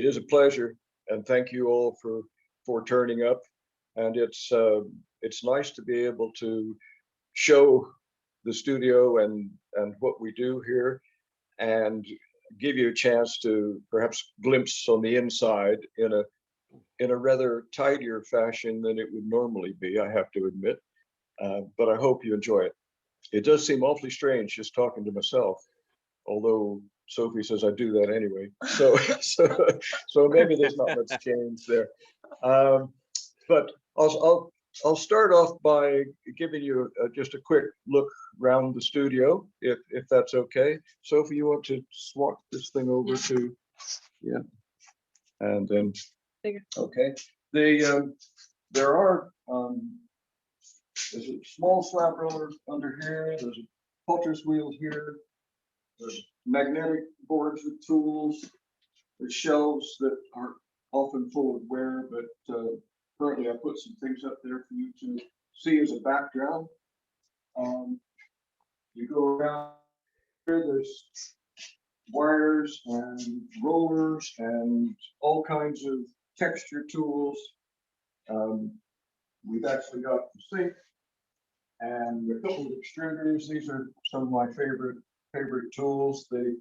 It is a pleasure, and thank you all for turning up. And it's nice to be able to show the studio and what we do here, and give you a chance to perhaps glimpse on the inside in a rather tidier fashion than it would normally be, I have to admit. But I hope you enjoy it. It does seem awfully strange just talking to myself, although Sophie says I do that anyway. So maybe there's not much change there. But I'll start off by giving you just a quick look around the studio, if that's okay. Sophie, you want to swap this thing over to, yeah, and then okay. There are there's a small slab roller under here. There's a potter's wheel here. There's magnetic boards with tools. There's shelves that are often full of wear, but currently I put some things up there for you to see as a background. You go around here, there's wires and rollers and all kinds of texture tools. We've actually got the sink and a couple of extruders. These are some of my favorite tools. The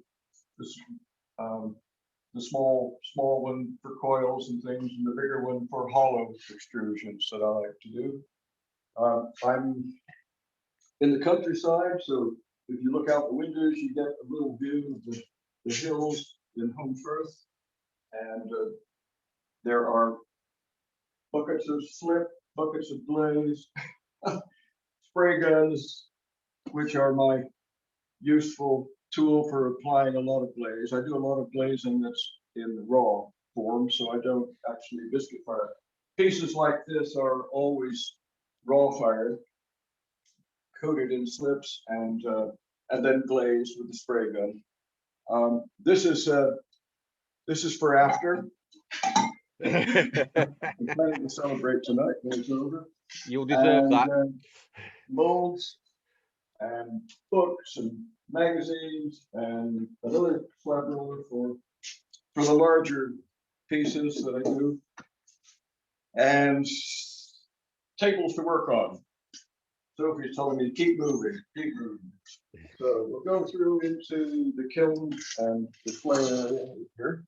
small one for coils and things, and the bigger one for hollow extrusions that I like to do. I'm in the countryside, so if you look out the windows, you get a little view of the hills in home Firth, and there are buckets of slip, buckets of glaze, spray guns, which are my useful tool for applying a lot of glaze. I do a lot of glazing that's in the raw form, so I don't actually biscuit fire. Pieces like this are always raw fired, coated in slips, and then glazed with the spray gun. This is for after. I'm planning to celebrate tonight when it's over. You'll deserve that. Molds and books and magazines and another slab roller for the larger pieces that I do, and tables to work on. Sophie's telling me keep moving, keep moving. So we'll go through into the kiln and display area here.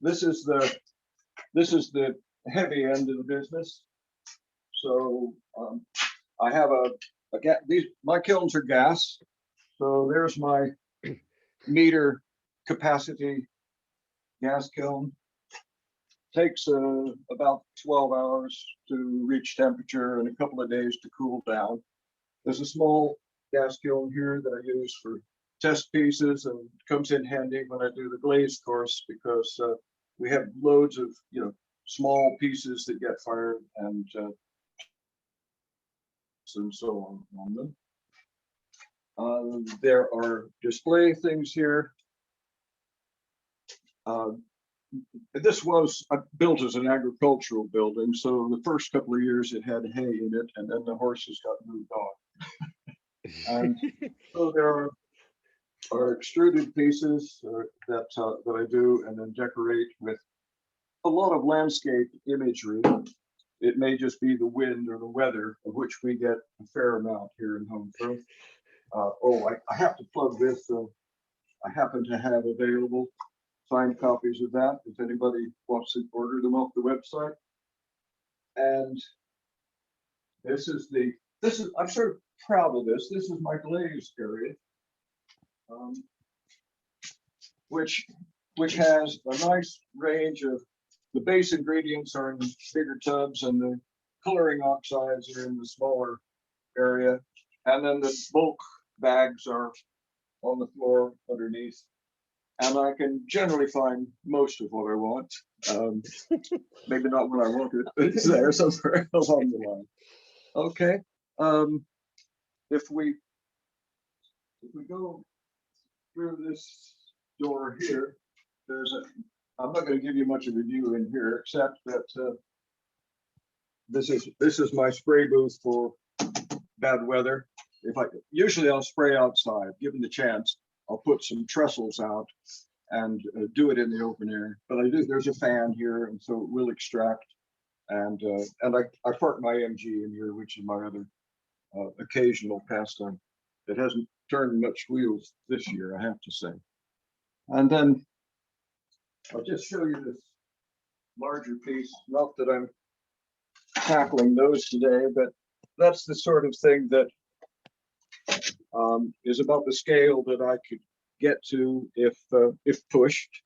This is the heavy end of the business. So I have a gas. My kilns are gas. So there's my meter capacity gas kiln. Takes about 12 hours to reach temperature and a couple of days to cool down. There's a small gas kiln here that I use for test pieces, and comes in handy when I do the glaze course, because we have loads of small pieces that get fired and so on them. There are display things here. This was built as an agricultural building, so the first couple of years it had hay in it, and then the horses got moved on. And so there are extruded pieces that I do and then decorate with a lot of landscape imagery. It may just be the wind or the weather, of which we get a fair amount here in Home Firth. I have to plug this. I happen to have available signed copies of that if anybody wants to order them off the website. And I'm sort of proud of this. This is my glaze area, which has a nice range of, the base ingredients are in bigger tubs and the coloring oxides are in the smaller area. And then the bulk bags are on the floor underneath. And I can generally find most of what I want. Maybe not when I want it, but it's there somewhere along the line. Okay. If we go through this door here, I'm not going to give you much of a view in here, except that this is my spray booth for bad weather. Usually I'll spray outside, given the chance. I'll put some trestles out and do it in the open air. But there's a fan here, and so it will extract. And I park my MG in here, which is my other occasional pastime. It hasn't turned much wheels this year, I have to say. And then I'll just show you this larger piece. Not that I'm tackling those today, but that's the sort of thing that is about the scale that I could get to if pushed.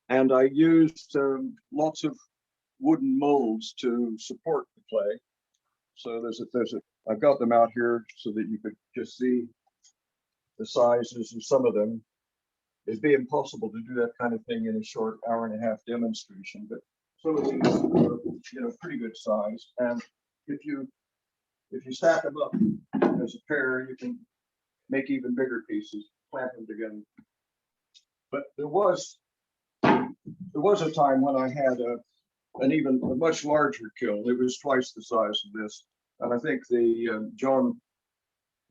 And I used lots of wooden molds to support the clay. So I've got them out here so that you could just see the sizes of some of them. It'd be impossible to do that kind of thing in a short hour-and-a-half demonstration, but some of these are, pretty good size. And if you stack them up as a pair, you can make even bigger pieces, clamp them together. But there was a time when I had a much larger kiln. It was twice the size of this, and I think John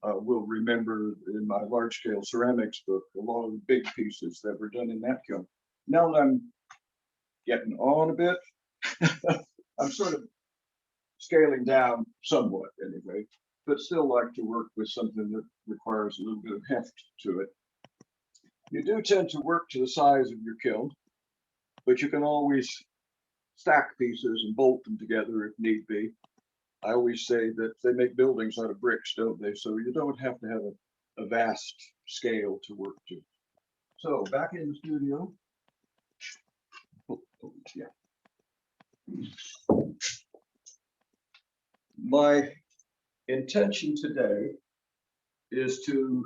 will remember in my large-scale ceramics book a lot of the big pieces that were done in that kiln. Now that I'm getting on a bit, I'm sort of scaling down somewhat anyway, but still like to work with something that requires a little bit of heft to it. You do tend to work to the size of your kiln, but you can always stack pieces and bolt them together if need be. I always say that they make buildings out of bricks, don't they? So you don't have to have a vast scale to work to. So back in the studio. Yeah. My intention today is to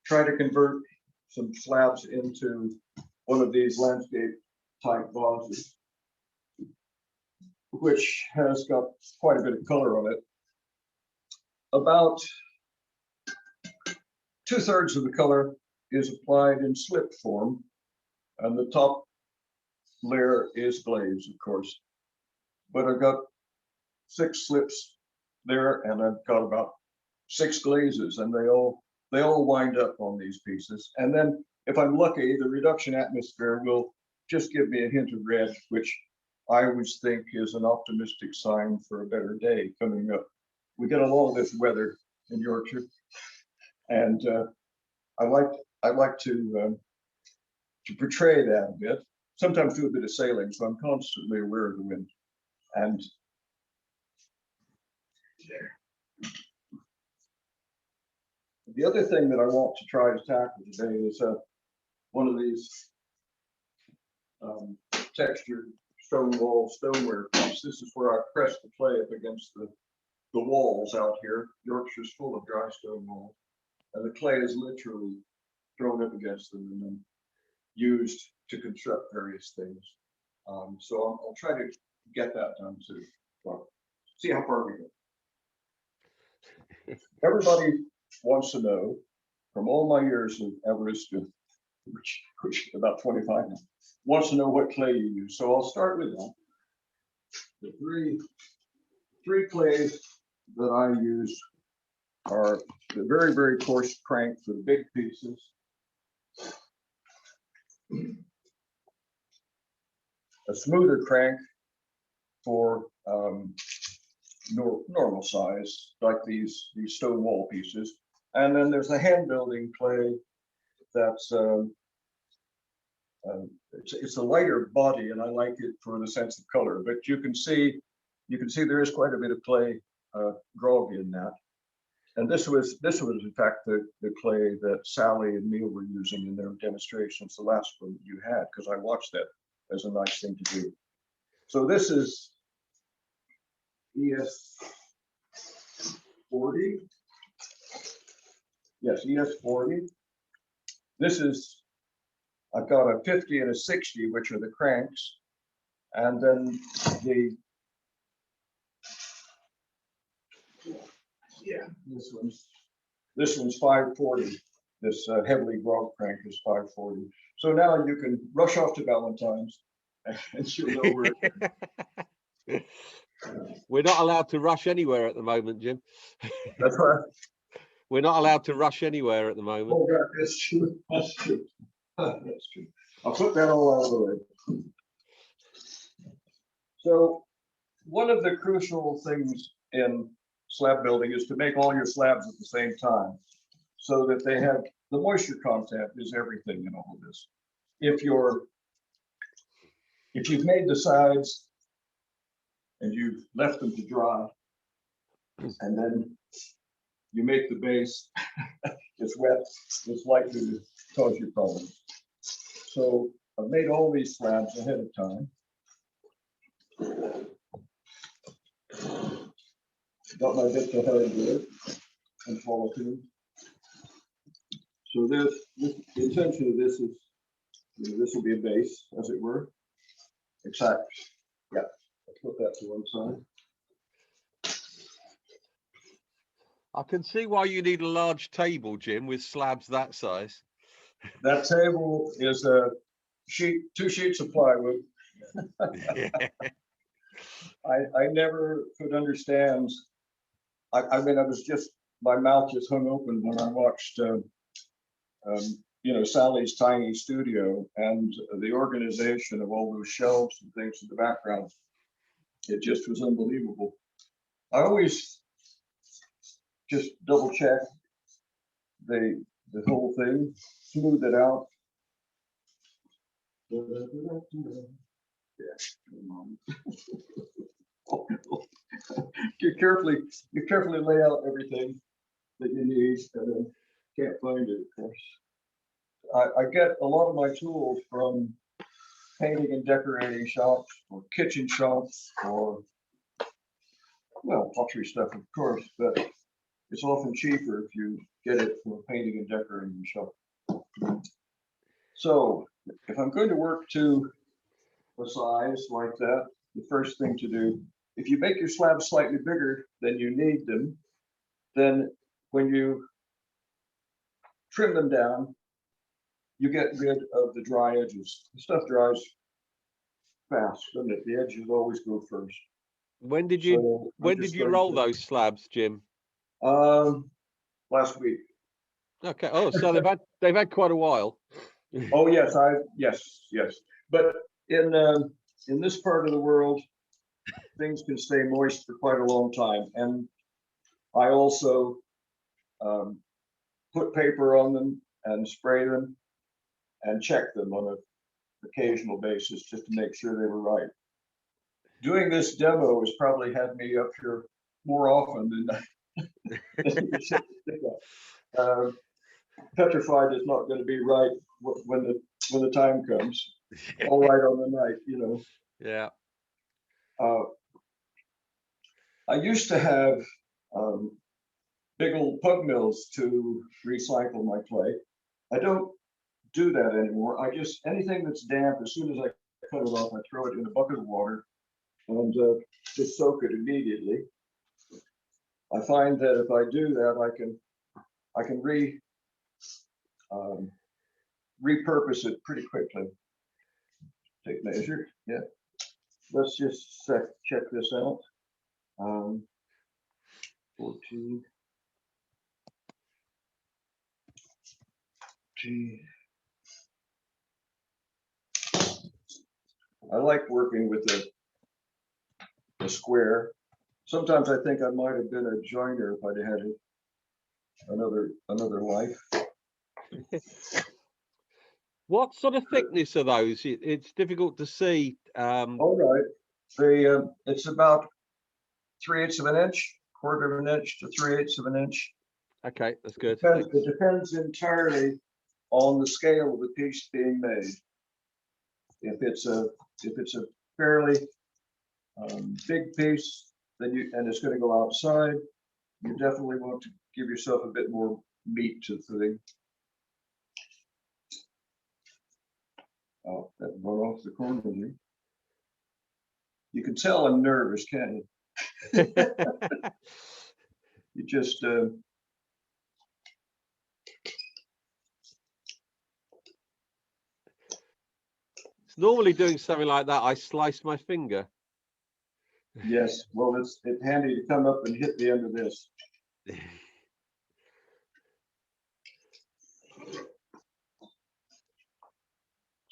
try to convert some slabs into one of these landscape type vases, which has got quite a bit of color on it. About 2/3 of the color is applied in slip form, and the top layer is glaze, of course. But I've got 6 slips there, and I've got about 6 glazes, and they all wind up on these pieces. And then, if I'm lucky, the reduction atmosphere will just give me a hint of red, which I always think is an optimistic sign for a better day coming up. We get a lot of this weather in Yorkshire, and I like to portray that a bit. Sometimes do a bit of sailing, so I'm constantly aware of the wind. And there. The other thing that I want to try to tackle today is one of these textured stone wall stoneware piece. This is where I press the clay up against the walls out here. Yorkshire's full of dry stone walls, and the clay is literally thrown up against them and then used to construct various things. So I'll try to get that done too. Well, see how far we go. Everybody wants to know, from all my years of Everest, which about 25 now, wants to know what clay you use. So I'll start with that. The three clays that I use are the very, very coarse crank for the big pieces. A smoother crank for normal size, like these stone wall pieces. And then there's a hand building clay that's it's a lighter body, and I like it for the sense of color. But you can see there is quite a bit of clay grog in that. And this was in fact the clay that Sally and Neil were using in their demonstrations, the last one that you had, because I watched that as a nice thing to do. So this is ES40. Yes, ES40. This is, I've got a 50 and a 60, which are the cranks. And then this one's 540. This heavily grog crank is 540. So now you can rush off to Valentine's and you'll know where. We're not allowed to rush anywhere at the moment, Jim. That's right. We're not allowed to rush anywhere at the moment. Oh, God, that's true. That's true. That's true. I'll put that all out of the way. So one of the crucial things in slab building is to make all your slabs at the same time so that they have the moisture content is everything in all of this. If you've made the sides and you've left them to dry, and then you make the base, it's wet, it's likely to cause you problems. So I've made all these slabs ahead of time. Got my bits of how to do it and follow through. So the intention of this is, this will be a base, as it were. Exact. Yeah, let's put that to one side. I can see why you need a large table, Jim, with slabs that size. That table is a sheet, 2 sheets of plywood. Yeah. I never could understand. I mean, I was just, my mouth just hung open when I watched, you know, Sally's tiny studio and the organization of all those shelves and things in the background. It just was unbelievable. I always just double check the whole thing, smooth it out. You carefully lay out everything that you need, and then can't find it, of course. I get a lot of my tools from painting and decorating shops or kitchen shops or, well, pottery stuff, of course, but it's often cheaper if you get it from a painting and decorating shop. So if I'm going to work to a size like that, the first thing to do, if you make your slabs slightly bigger than you need them, then when you trim them down, you get rid of the dry edges. The stuff dries fast, doesn't it? The edges always go first. When did you roll those slabs, Jim? Last week. Okay. Oh, so they've had quite a while. Oh yes, yes. But in this part of the world, things can stay moist for quite a long time, and I also put paper on them and spray them and check them on an occasional basis just to make sure they were right. Doing this demo has probably had me up here more often than petrified is not going to be right when the time comes. All right on the night, you know. Yeah. I used to have big old pug mills to recycle my clay. I don't do that anymore. I just, anything that's damp, as soon as I cut it off, I throw it in a bucket of water and just soak it immediately. I find that if I do that, I can repurpose it pretty quickly. Take measure, yeah. Let's just check this out. 14. G. I like working with a square. Sometimes I think I might have been a joiner if I'd had another life. What sort of thickness are those? It's difficult to see. All right, it's about 3/8 of an inch, 1/4 of an inch to 3/8 of an inch. Okay, that's good. It depends entirely on the scale of the piece being made. If it's a fairly big piece, then and it's going to go outside, you definitely want to give yourself a bit more meat to the thing. Oh, that went off the corner of me. You can tell I'm nervous, can't you? You just normally doing something like that, I slice my finger. Yes, well, it's handy to come up and hit the end of this.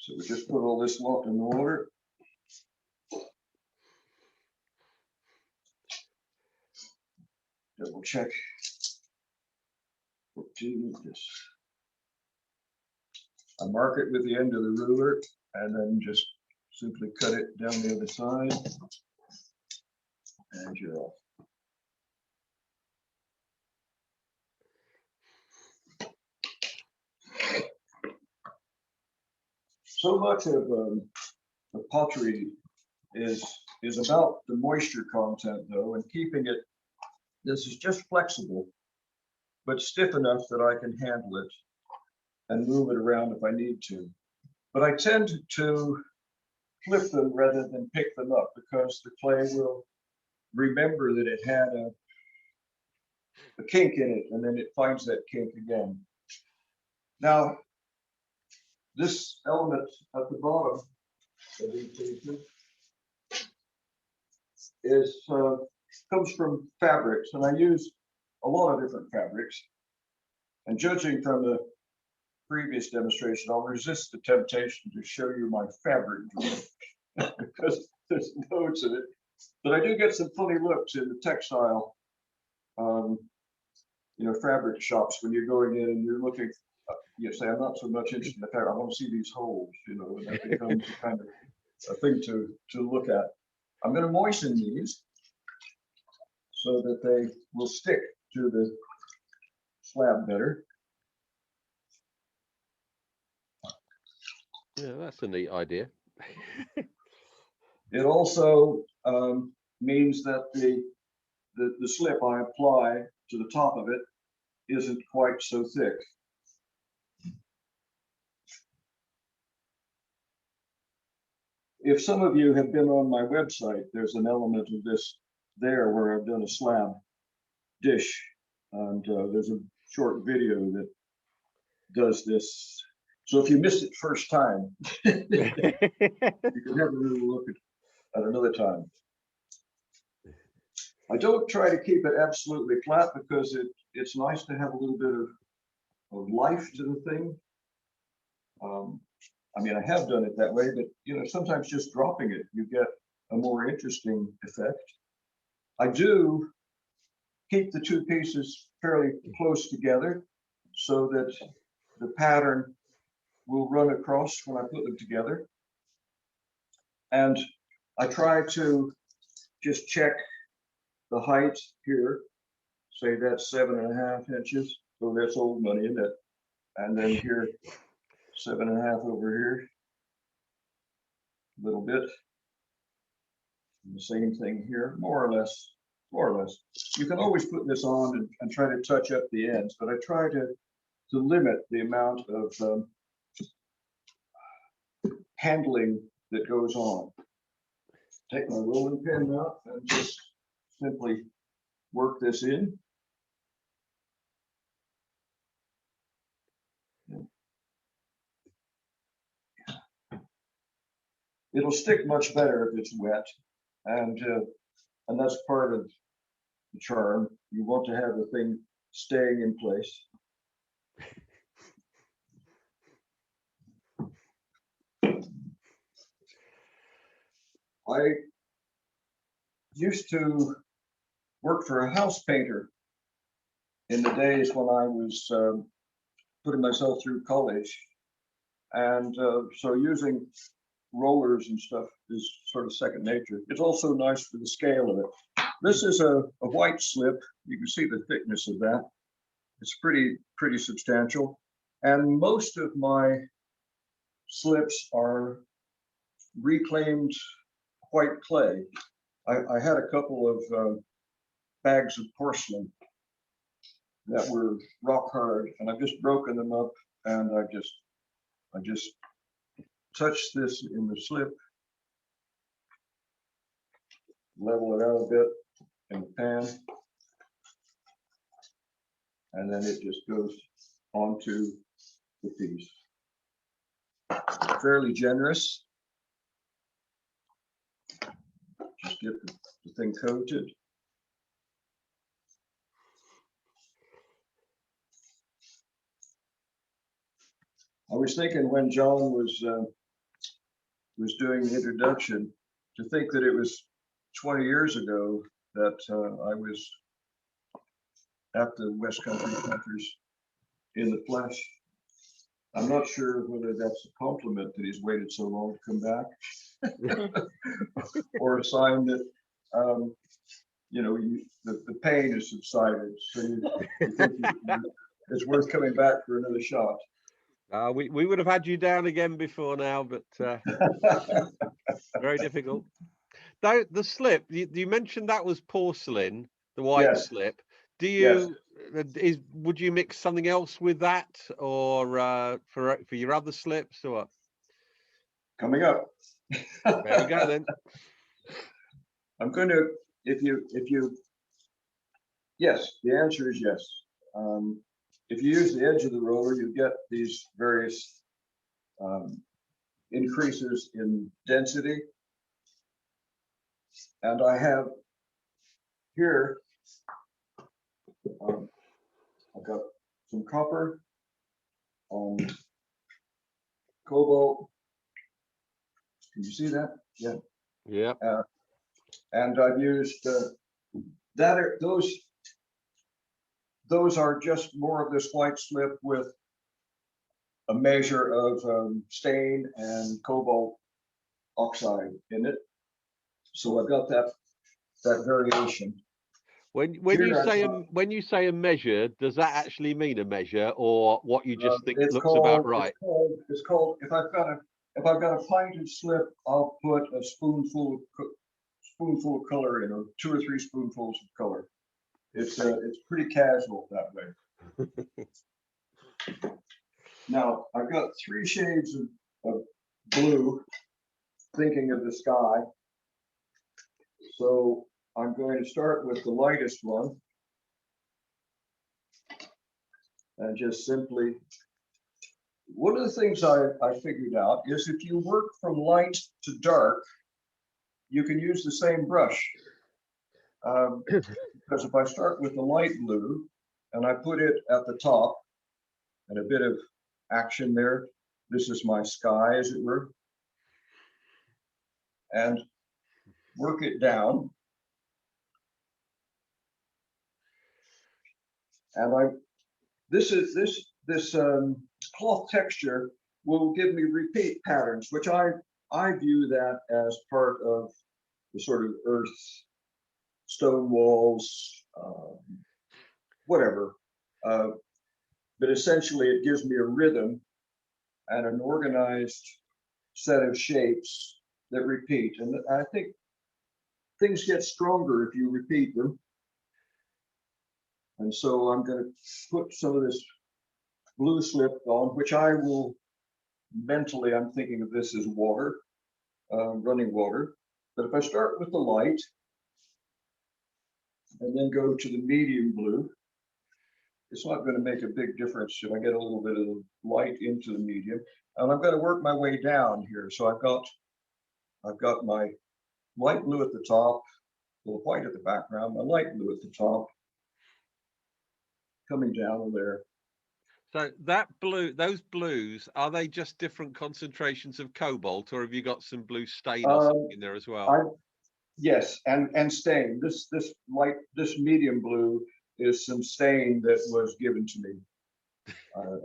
So we just put all this lot in order. Double check. This. I mark it with the end of the ruler and then just simply cut it down the other side. And you're off. So much of the pottery is about the moisture content, though, and keeping it. This is just flexible, but stiff enough that I can handle it and move it around if I need to. But I tend to flip them rather than pick them up because the clay will remember that it had a kink in it, and then it finds that kink again. Now, this element at the bottom of these pieces is comes from fabrics, and I use a lot of different fabrics. And judging from the previous demonstration, I'll resist the temptation to show you my fabric because there's loads of it. But I do get some funny looks in the textile, fabric shops when you're going in and you're looking. You say, I'm not so much interested in the fabric. I want to see these holes, and that becomes kind of a thing to look at. I'm going to moisten these so that they will stick to the slab better. Yeah, that's a neat idea. It also means that the slip I apply to the top of it isn't quite so thick. If some of you have been on my website, there's an element of this there where I've done a slab dish, and there's a short video that does this. So if you missed it first time, you can have a little look at another time. I don't try to keep it absolutely flat because it's nice to have a little bit of life to the thing. I mean, I have done it that way, but sometimes just dropping it, you get a more interesting effect. I do keep the two pieces fairly close together so that the pattern will run across when I put them together. And I try to just check the height here, say that's 7.5 inches. So that's old money, isn't it? And then here, 7.5 over here, a little bit. And the same thing here, more or less. You can always put this on and try to touch up the ends, but I try to limit the amount of handling that goes on. Take my rolling pin out and just simply work this in. It'll stick much better if it's wet, and that's part of the charm. You want to have the thing staying in place. I used to work for a house painter in the days when I was putting myself through college, and so using rollers and stuff is sort of second nature. It's also nice for the scale of it. This is a white slip. You can see the thickness of that. It's pretty substantial, and most of my slips are reclaimed white clay. I had a couple of bags of porcelain that were rock hard, and I've just broken them up, and I just touch this in the slip, level it out a bit in the pan, and then it just goes onto the piece. Fairly generous. Just get the thing coated. I was thinking when John was was doing the introduction, to think that it was 20 years ago that I was at the West Country Hunters in the flesh. I'm not sure whether that's a compliment that he's waited so long to come back, or a sign that you know, the pain has subsided, so you think it's worth coming back for another shot. We would have had you down again before now, but very difficult. Though the slip, you mentioned that was porcelain, the white Yes. slip. Do Yes. you would you mix something else with that, or for your other slips, or what? Coming up. There we go then. I'm going to, if you, yes, the answer is yes. If you use the edge of the roller, you get these various increases in density. And I have here, I've got some copper, cobalt. Can you see that? Yeah. Yeah. And I've used those are just more of this white slip with a measure of stain and cobalt oxide in it. So I've got that variation. When you say a measure, does that actually mean a measure, or what you just think looks about right? It's called, if I've got a pint of slip, I'll put a spoonful of color in, or 2 or 3 spoonfuls of color. It's pretty casual that way. Now I've got 3 shades of blue, thinking of the sky. So I'm going to start with the lightest one, and just simply, one of the things I figured out is if you work from light to dark, you can use the same brush. Because if I start with the light blue and I put it at the top, and a bit of action there, this is my sky, as it were, and work it down, and this cloth texture will give me repeat patterns, which I view that as part of the sort of earth, stone walls, whatever. But essentially it gives me a rhythm and an organized set of shapes that repeat. And I think things get stronger if you repeat them. And so I'm going to put some of this blue slip on, which I will mentally, I'm thinking of this as water, running water. But if I start with the light and then go to the medium blue, it's not going to make a big difference if I get a little bit of the light into the medium. And I'm going to work my way down here. So I've got my light blue at the top, a little white at the background, my light blue at the top, coming down there. So that blue, those blues, are they just different concentrations of cobalt, or have you got some blue stain or something in there as well? Yes, and stain. This medium blue is some stain that was given to me,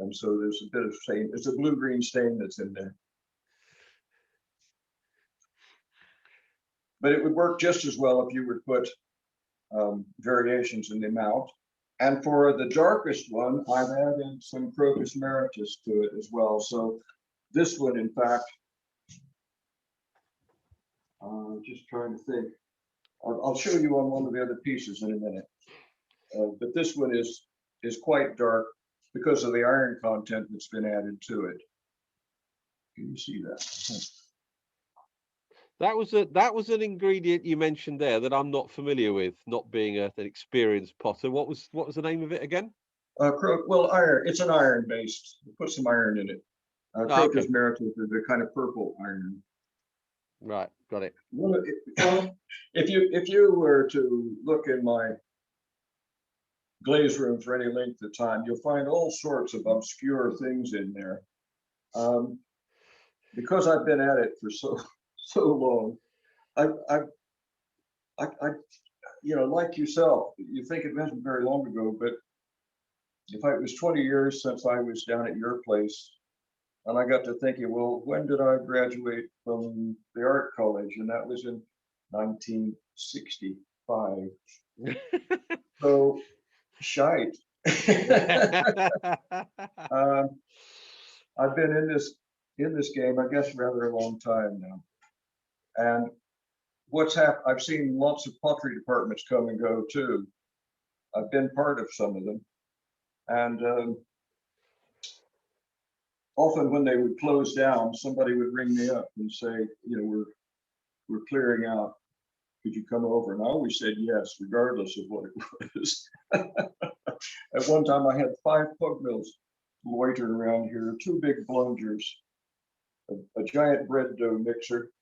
and so there's a bit of stain. It's a blue-green stain that's in there, but it would work just as well if you would put variations in the amount. And for the darkest one, I've added some crocus meritus to it as well. So this one, in fact, just trying to think. I'll show you on one of the other pieces in a minute. But this one is quite dark because of the iron content that's been added to it. Can you see that? That was an ingredient you mentioned there that I'm not familiar with, not being an experienced potter. What was the name of it again? Well, iron. It's an iron based. Put some iron in it. Crocus meritus is a kind of purple iron. Right, got it. If you were to look in my glaze room for any length of time, you'll find all sorts of obscure things in there. because I've been at it for so long, I you know, like yourself, you think it wasn't very long ago, but it was 20 years since I was down at your place, and I got to thinking, well, when did I graduate from the art college? And that was in 1965. So shite. I've been in this game, I guess, rather a long time now. And what's happened, I've seen lots of pottery departments come and go too. I've been part of some of them. And often when they would close down, somebody would ring me up and say, you know, we're clearing out. Could you come over? And I always said yes, regardless of what it was. At one time, I had 5 pug mills loitering around here, 2 big blungers, a giant bread dough mixer,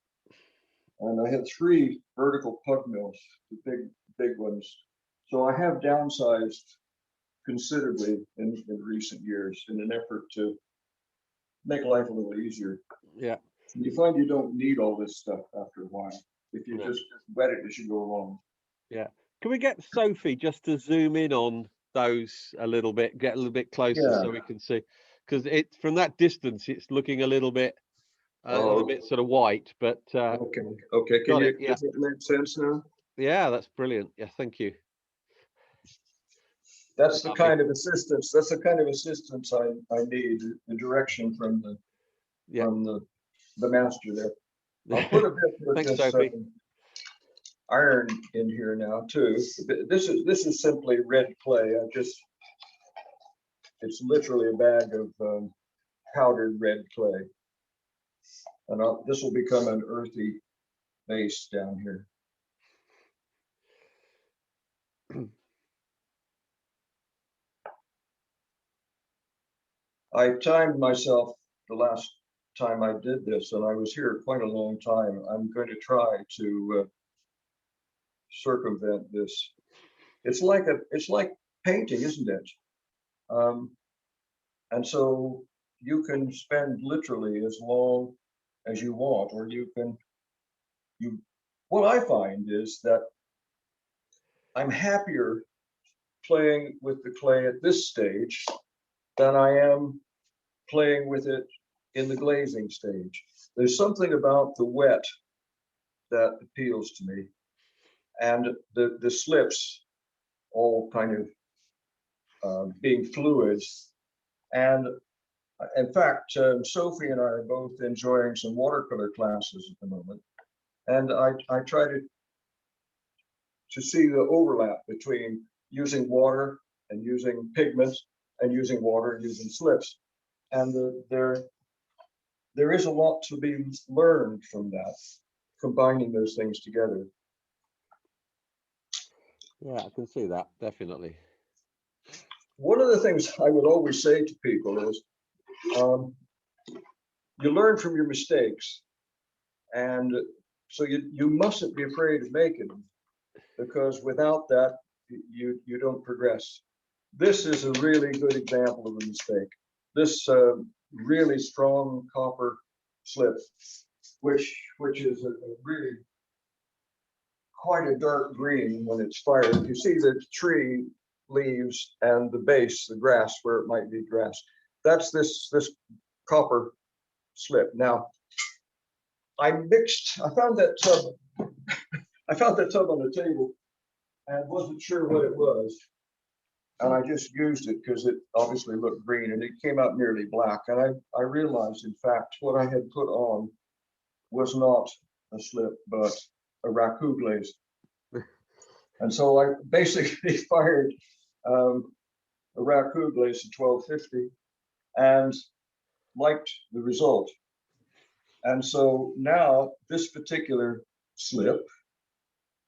and I had 3 vertical pug mills, the big ones. So I have downsized considerably in recent years in an effort to make life a little easier. Yeah. You find you don't need all this stuff after a while if you just wet it as you go along. Yeah. Can we get Sophie just to zoom in on those a little bit, get a little bit closer so we can see? Because it from that distance, it's looking a little bit sort of white, but okay. Does it make sense now? Yeah, that's brilliant. Yeah, thank you. That's the kind of assistance. That's the kind of assistance I need. The direction from the master there. I'll put a bit of Thanks, this Sophie. iron in here now too. This is simply red clay. It's literally a bag of powdered red clay, and this will become an earthy base down here. I timed myself the last time I did this, and I was here quite a long time. I'm going to try to circumvent this. It's like painting, isn't it? And so you can spend literally as long as you want, or what I find is that I'm happier playing with the clay at this stage than I am playing with it in the glazing stage. There's something about the wet that appeals to me, and the slips all kind of being fluids. And in fact, Sophie and I are both enjoying some watercolor classes at the moment, and I try to see the overlap between using water and using pigments and using water and using slips, and there is a lot to be learned from that, combining those things together. Yeah, I can see that, definitely. One of the things I would always say to people is, you learn from your mistakes, and so you mustn't be afraid of making them, because without that, you don't progress. This is a really good example of a mistake. This really strong copper slip, which is a really quite a dark green when it's fired. You see the tree leaves and the base, the grass where it might be grass. That's this copper slip. Now, I found that tub. I found that tub on the table and wasn't sure what it was. And I just used it because it obviously looked green, and it came out nearly black. And I realized, in fact, what I had put on was not a slip, but a raku glaze. And so I basically fired a raku glaze to 1250 and liked the result. And so now this particular slip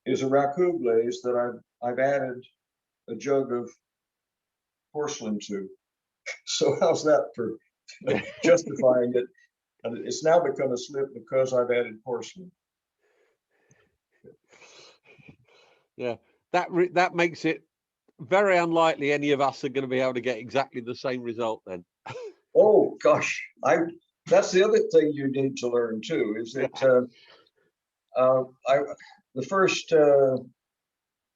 is a raku glaze that I've added a jug of porcelain to. So how's that for justifying it? And it's now become a slip because I've added porcelain. Yeah, that makes it very unlikely any of us are going to be able to get exactly the same result then. Oh gosh, that's the other thing you need to learn too, is that the first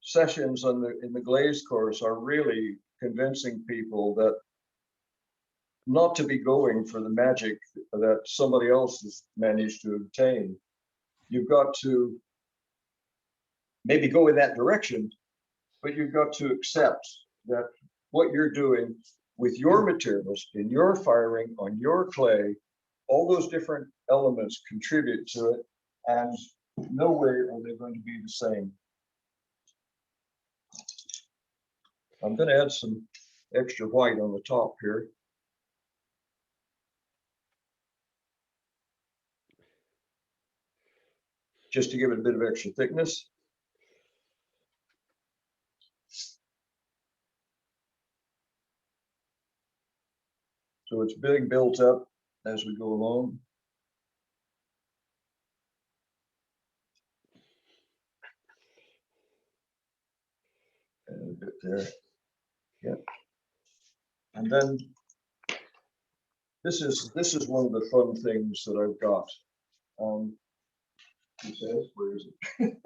sessions in the glaze course are really convincing people that not to be going for the magic that somebody else has managed to obtain. You've got to maybe go in that direction, but you've got to accept that what you're doing with your materials, in your firing, on your clay, all those different elements contribute to it, and no way are they going to be the same. I'm going to add some extra white on the top here. Just to give it a bit of extra thickness. So it's being built up as we go along. And a bit there. Yeah. And then this is one of the fun things that I've got. He says, where is it?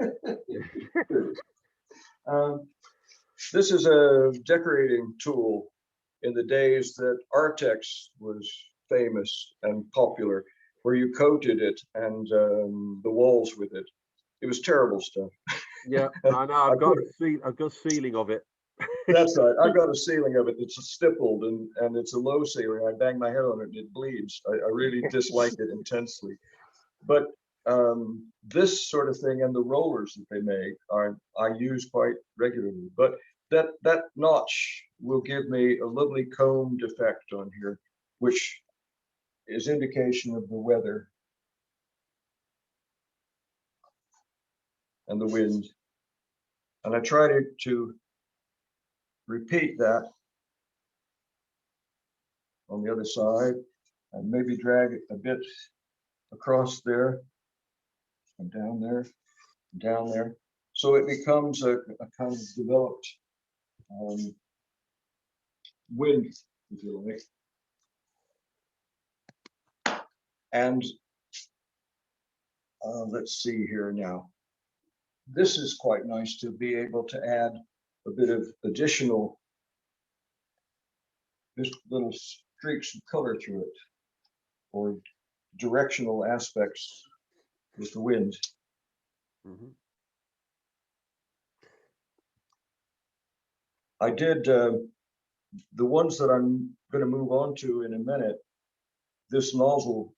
This is a decorating tool in the days that Artex was famous and popular, where you coated it and the walls with it. It was terrible stuff. Yeah, I know. I've got a ceiling of it. That's right. I got a ceiling of it. It's stippled and it's a low ceiling. I bang my head on it and it bleeds. I really dislike it intensely. But this sort of thing and the rollers that they make I use quite regularly. But that notch will give me a lovely combed effect on here, which is indication of the weather and the wind. And I try to repeat that on the other side and maybe drag it a bit across there and down there, and down there. So it becomes a kind of developed wind, if you like. And let's see here now. This is quite nice to be able to add a bit of additional, just little streaks of color through it, or directional aspects with the wind. Mm-hmm. I did the ones that I'm going to move on to in a minute. This nozzle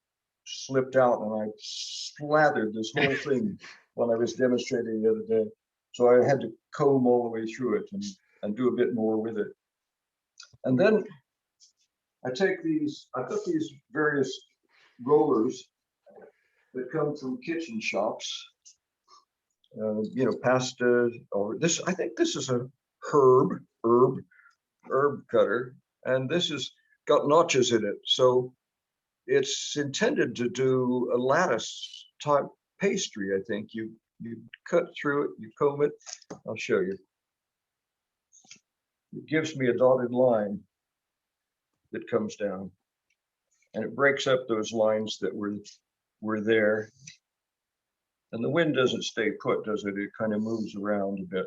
slipped out and I slathered this whole thing when I was demonstrating the other day. So I had to comb all the way through it and do a bit more with it. And then I take these, I've got these various rollers that come from kitchen shops, you know, pasta, or this, I think this is a herb cutter, and this has got notches in it. So it's intended to do a lattice type pastry. I think you cut through it, you comb it. I'll show you. It gives me a dotted line that comes down, and it breaks up those lines that were there. And the wind doesn't stay put, does it? It kind of moves around a bit.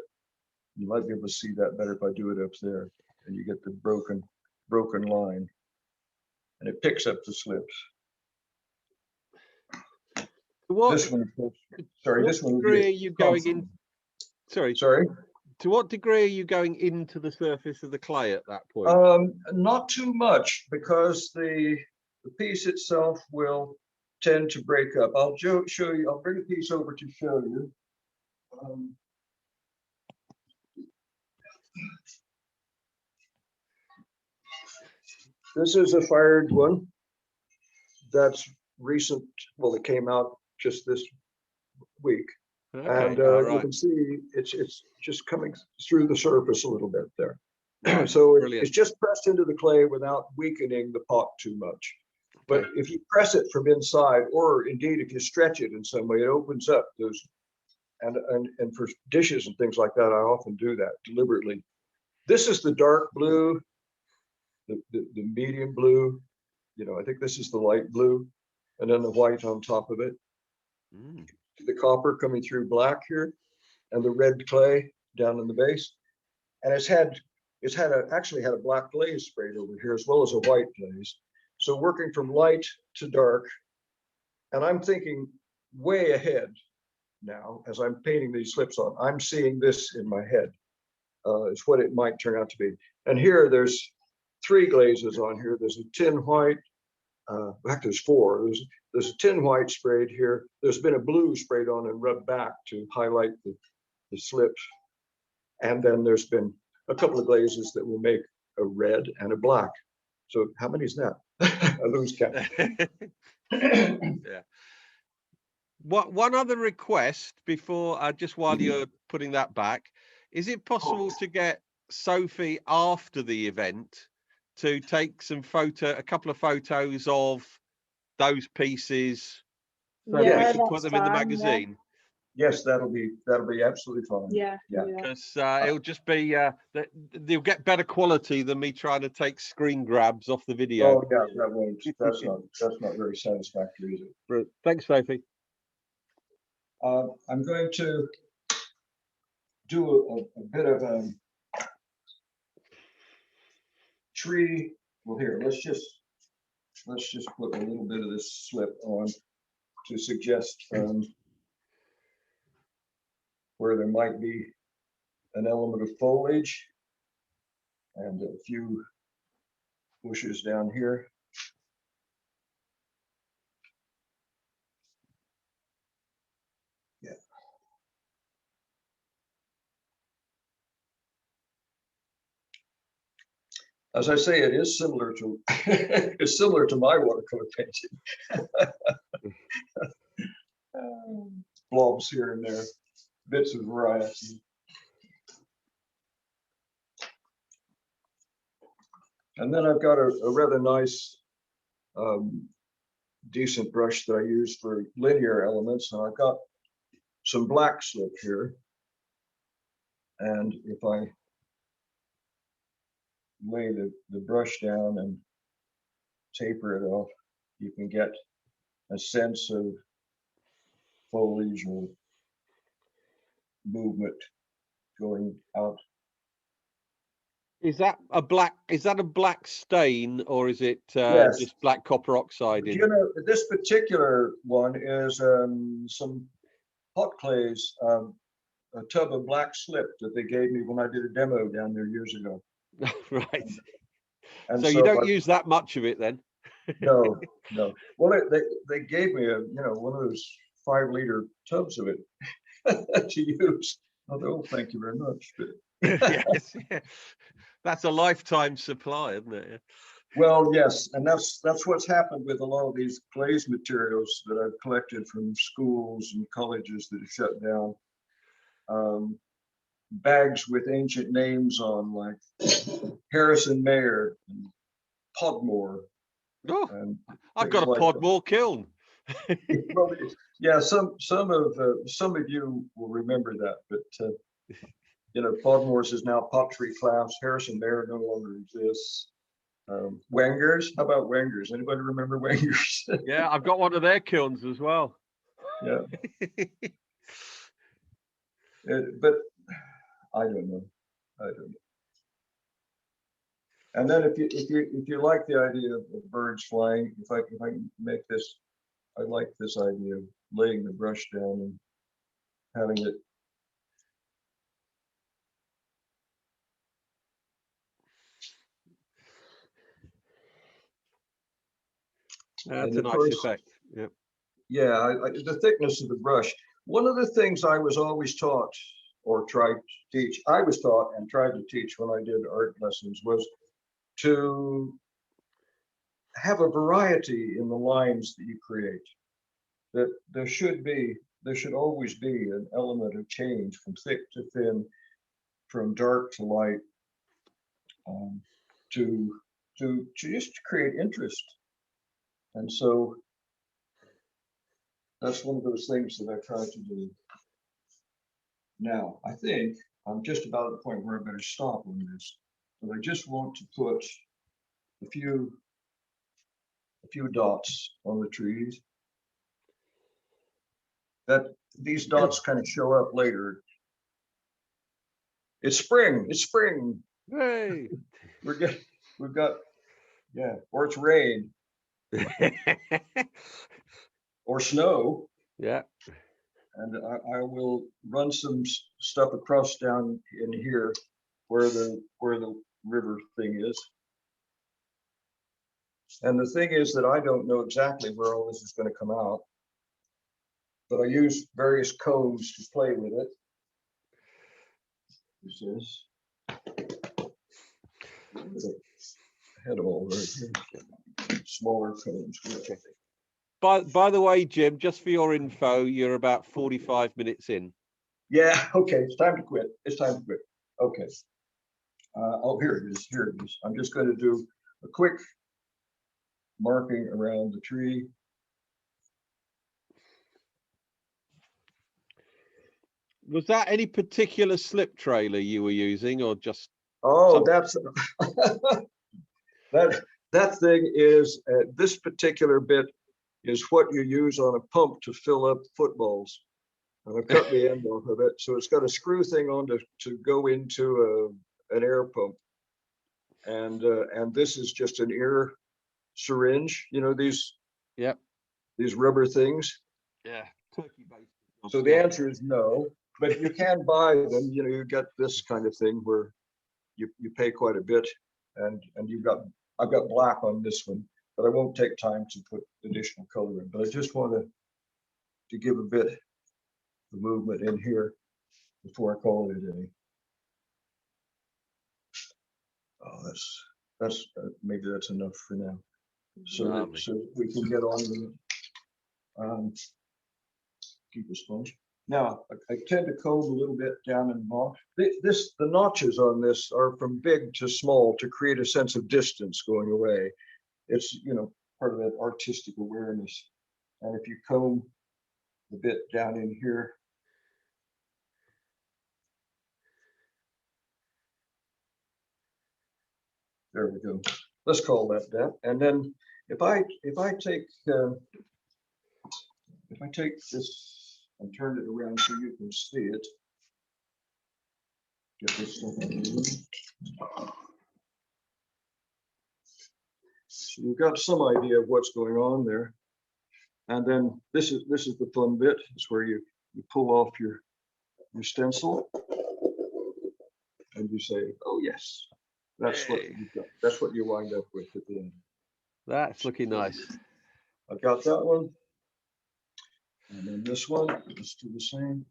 You might be able to see that better if I do it up there, and you get the broken line, and it picks up the slips. This one, sorry, this one. Degree are you going in? Sorry. To what degree are you going into the surface of the clay at that point? Not too much, because the piece itself will tend to break up. I'll show you. I'll bring a piece over to show you. This is a fired one. That's recent. Well, it came out just this week. Okay. And you can see it's just coming through the surface a little bit there. Right. So it's just pressed into the clay without weakening the pot too much. But okay, if you press it from inside, or indeed if you stretch it in some way, it opens up those. And for dishes and things like that, I often do that deliberately. This is the dark blue, the medium blue, I think this is the light blue, and then the white on top of it. The copper coming through black here, and the red clay down in the base. And actually had a black glaze sprayed over here as well as a white glaze. So working from light to dark, and I'm thinking way ahead now as I'm painting these slips on. I'm seeing this in my head. Is what it might turn out to be. And here there's 3 glazes on here. There's a tin white. In fact, there's 4. There's a tin white sprayed here. There's been a blue sprayed on and rubbed back to highlight the slips. And then there's been a couple of glazes that will make a red and a black. So how many is that? I lose count. Yeah. One other request before, just while you're putting that back, is it possible to get Sophie after the event to take a couple of photos of those pieces so that we can put them in the magazine? Yes, that'll be absolutely fine. Yeah. Because it'll just be they'll get better quality than me trying to take screen grabs off the video. Oh yeah, that won't. That's not very satisfactory, is it? Thanks, Sophie. I'm going to do a bit of a tree. Well, here, let's just put a little bit of this slip on to suggest where there might be an element of foliage, and a few bushes down here. Yeah. As I say, it is similar to it's similar to my watercolor painting. Blobs here and there, bits of variety. And then I've got a rather nice, decent brush that I use for linear elements. And I've got some black slip here. And if I lay the brush down and taper it off, you can get a sense of foliage or movement going out. Is that a black stain, or is it Yes. just black copper oxide in? You know, this particular one is some hot clays, a tub of black slip that they gave me when I did a demo down there years ago. Right. And so you don't use that much of it then? No. Well, they gave me one of those 5-liter tubs of it to use. Oh, thank you very much. Yes, yeah. That's a lifetime supply, isn't it? Well, yes, and that's what's happened with a lot of these glaze materials that I've collected from schools and colleges that have shut down. Bags with ancient names on, like Harrison Mayer and Podmore. Oh, and I've got a like Podmore kiln. Well, yeah, some of you will remember that, but Podmore's is now pottery class. Harrison Mayer no longer exists. Wenger's, how about Wenger's? Anybody remember Wenger's? Yeah, I've got one of their kilns as well. Yeah. But I don't know. And then if you like the idea of birds flying, if I can make this, I like this idea of laying the brush down and having it. That's a nice effect. Yeah. Yeah, the thickness of the brush. One of the things I was always taught or tried to teach, I was taught and tried to teach when I did art lessons, was to have a variety in the lines that you create. That there should always be an element of change from thick to thin, from dark to light, to just create interest. And so that's one of those things that I try to do. Now, I think I'm just about at the point where I better stop on this, but I just want to put a few few dots on the trees. That these dots kind of show up later. It's spring. It's spring. Hey. We've got, yeah, or it's rain or snow. Yeah. And I will run some stuff across down in here where the river thing is. And the thing is that I don't know exactly where all this is going to come out, but I use various cones to play with it. This is head all right here. Smaller cones. Okay. By the way, Jim, just for your info, you're about 45 minutes in. Yeah, okay, it's time to quit. It's time to quit. Okay. Oh, here it is. Here it is. I'm just going to do a quick marking around the tree. Was that any particular slip trailer you were using, or just? Oh, that's that thing is this particular bit is what you use on a pump to fill up footballs. And I've cut the end off of it, so it's got a screw thing on to go into an air pump. And this is just an ear syringe. You know these? Yep. These rubber things. Yeah. Turkey based. So the answer is no, but you can buy them. You know, you get this kind of thing where you pay quite a bit, and I've got black on this one, but I won't take time to put additional color in. But I just wanted to give a bit of movement in here before I call it a day. Oh, that's maybe that's enough for now. So we can get on with it. Keep a sponge. Now I tend to comb a little bit down in the notch. The notches on this are from big to small to create a sense of distance going away. It's, you know, part of that artistic awareness. And if you comb the bit down in here, there we go. Let's call that. And then if I take this and turn it around so you can see it, get this stuff on. So you've got some idea of what's going on there. And then this is the fun bit. It's where you pull off your stencil and you say, oh yes, that's what you've got. That's what you wind up with at the end. That's looking nice. I've got that one. And then this one, let's do the same.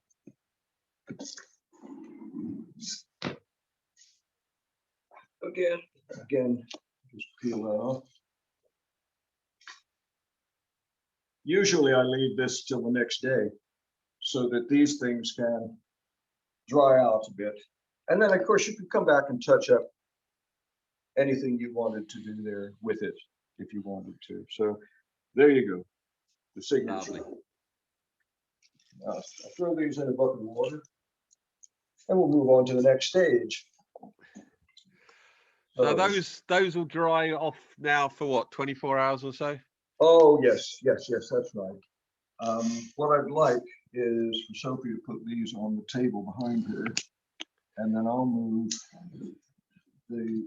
Again, just peel that off. Usually I leave this till the next day so that these things can dry out a bit. And then of course you can come back and touch up anything you wanted to do there with it if you wanted to. So there you go, the signature. Now, I'll throw these in a bucket of water and we'll move on to the next stage. So those will dry off now for what, 24 hours or so? Oh, yes, that's right. What I'd like is for Sophie to put these on the table behind her, and then I'll move the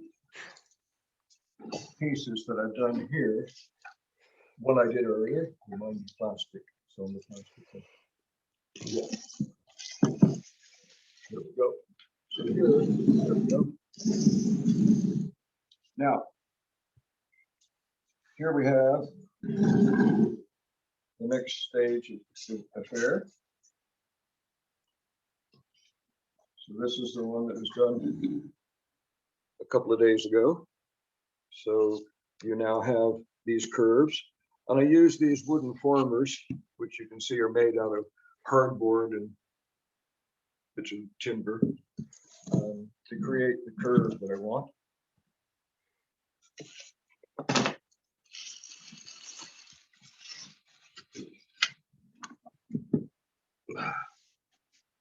pieces that I've done here. What I did earlier, remind the plastic. So on the plastic. Yeah. There we go. So there we go. Now, here we have the next stage of the affair. So this is the one that was done a couple of days ago. So you now have these curves. And I use these wooden formers, which you can see are made out of hardboard and bits of timber, to create the curve that I want.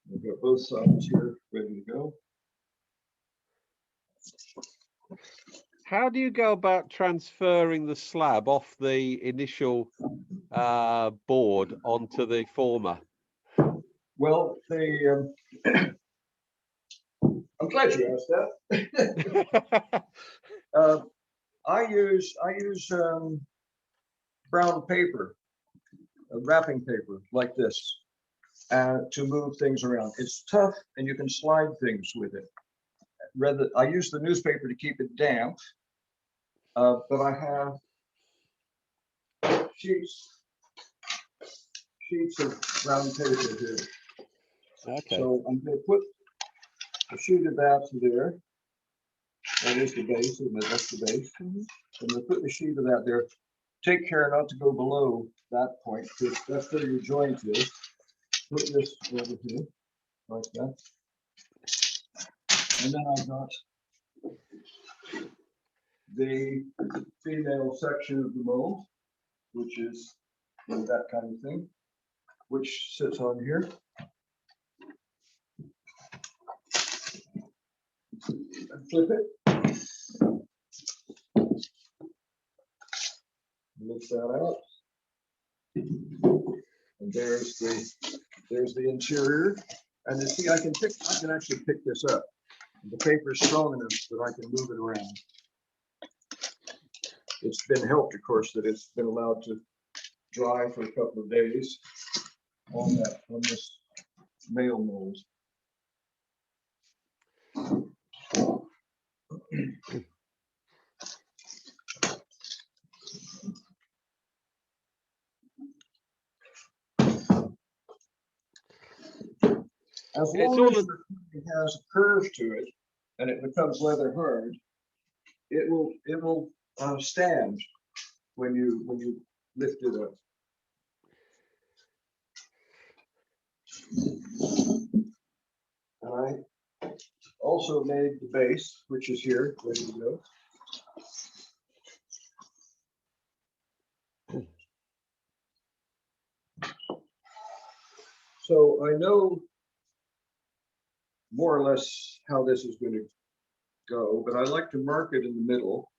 We've got both sides here ready to go. How do you go about transferring the slab off the initial board onto the former? Well, I'm glad you asked that. I use brown paper, wrapping paper like this, to move things around. It's tough, and you can slide things with it. I use the newspaper to keep it damp, but I have sheets of brown paper here. Okay. So I'm going to put a sheet of that there. That is the base, isn't it? That's the base. I'm going to put the sheet of that there. Take care not to go below that point, because that's where your joint is. Put this over here, like that. And then I've got the female section of the mold, which is that kind of thing, which sits on here. And flip it. Lift that out. And there's the interior. And you see, I can actually pick this up. The paper is strong enough that I can move it around. It's been helped, of course, that it's been allowed to dry for a couple of days on this male mold. As long as it has a curve to it and it becomes leather hard, it will stand when you lift it up. And I also made the base, which is here, ready to go. So I know more or less how this is going to go, but I like to mark it in the middle,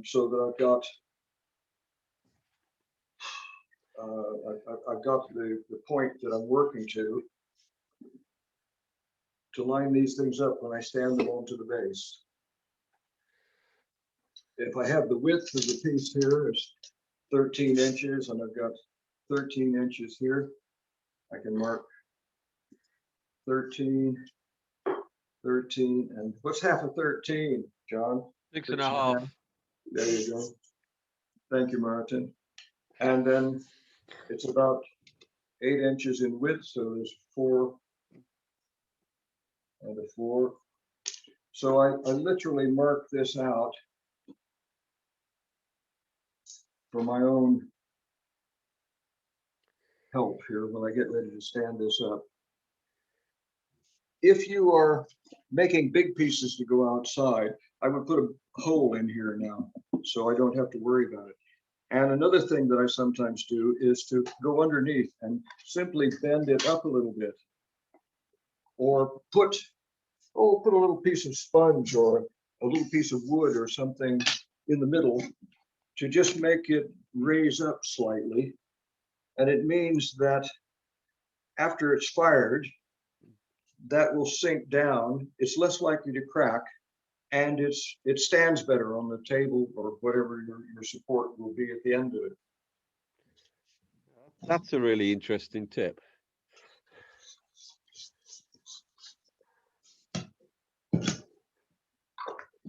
so that I've got the point that I'm working to line these things up when I stand them onto the base. If I have the width of the piece here is 13 inches, and I've got 13 inches here, I can mark 13, 13, and what's half of 13, John? 6.5. There you go. Thank you, Martin. And then it's about 8 inches in width, so there's 4 and a 4. So I literally mark this out for my own help here when I get ready to stand this up. If you are making big pieces to go outside, I would put a hole in here now, so I don't have to worry about it. And another thing that I sometimes do is to go underneath and simply bend it up a little bit, or put a little piece of sponge or a little piece of wood or something in the middle to just make it raise up slightly. And it means that after it's fired, that will sink down. It's less likely to crack, and it stands better on the table or whatever your support will be at the end of it. That's a really interesting tip.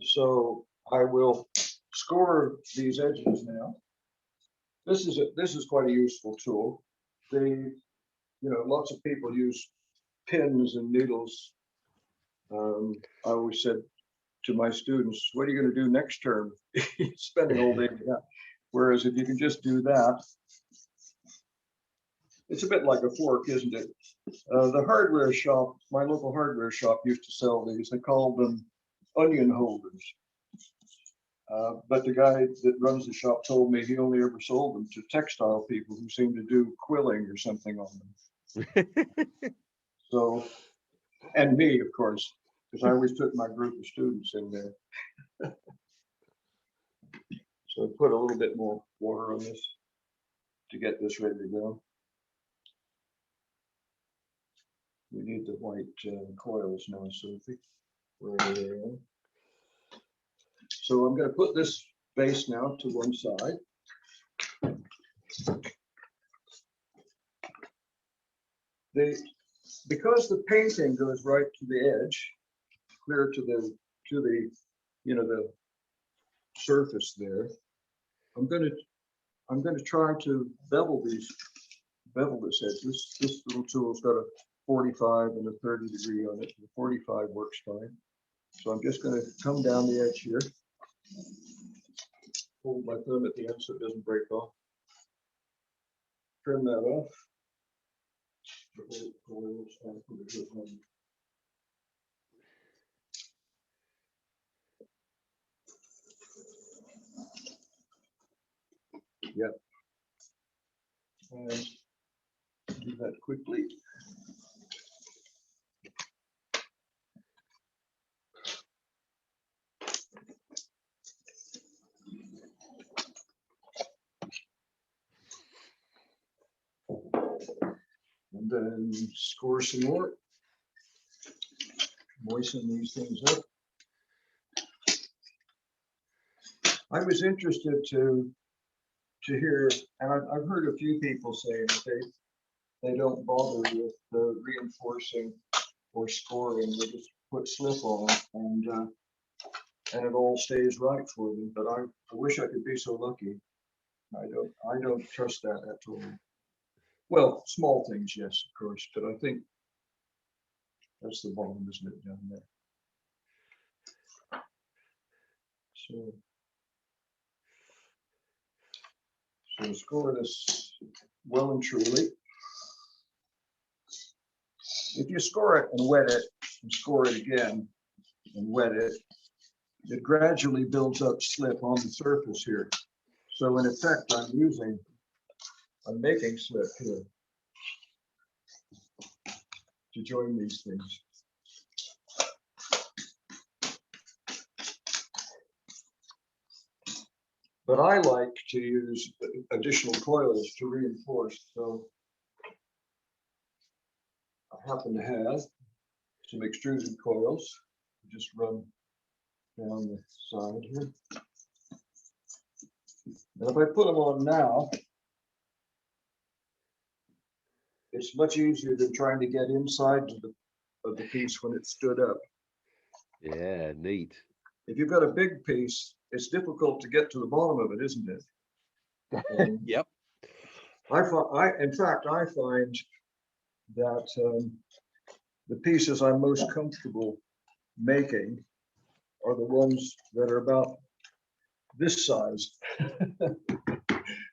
So I will score these edges now. This is quite a useful tool. Lots of people use pins and needles. I always said to my students, what are you going to do next term? Spending all day with that. Whereas if you can just do that, it's a bit like a fork, isn't it? The hardware shop, my local hardware shop used to sell these. They called them onion holders. But the guy that runs the shop told me he only ever sold them to textile people who seem to do quilling or something on them. So, and me, of course, because I always took my group of students in there. So I put a little bit more water on this to get this ready to go. We need the white coils now, Sophie. Wherever they are. So I'm going to put this base now to one side. Because the painting goes right to the edge, clear to the the surface there. I'm going to try to bevel this edge. This little tool's got a 45 and a 30 degree on it. The 45 works fine. So I'm just going to come down the edge here. Hold my thumb at the end so it doesn't break off. Trim that off. Yep. And do that quickly. And then score some more. Moisten these things up. I was interested to hear, and I've heard a few people say that they don't bother with the reinforcing or scoring. They just put slip on and it all stays right for them. But I wish I could be so lucky. I don't trust that at all. Well, small things, yes, of course, but I think that's the bottom, isn't it, down there? So score this well and truly. If you score it and wet it and score it again and wet it, it gradually builds up slip on the surface here. So in effect, I'm making slip here to join these things. But I like to use additional coils to reinforce. So I happen to have some extruded coils. Just run down the side here. And if I put them on now, it's much easier than trying to get inside of the piece when it stood up. Yeah, neat. If you've got a big piece, it's difficult to get to the bottom of it, isn't it? Yep. In fact, I find that the pieces I'm most comfortable making are the ones that are about this size.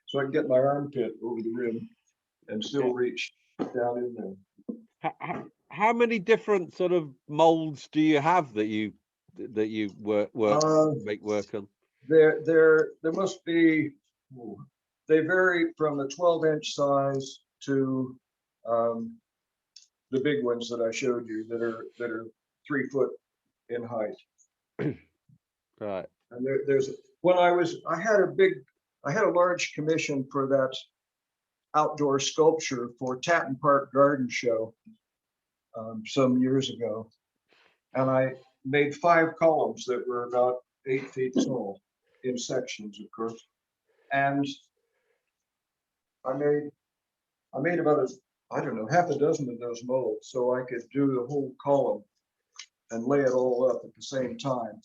So I can get my armpit over the rim and still reach down in there. How many different sort of molds do you have that you make work on? There must be. They vary from the 12-inch size to the big ones that I showed you that are 3 foot in height. Right. And there's I had a large commission for that outdoor sculpture for Tatton Park Garden Show some years ago, and I made 5 columns that were about 8 feet tall in sections, of course, and I made about I don't know, half a dozen of those molds so I could do the whole column and lay it all up at the same time.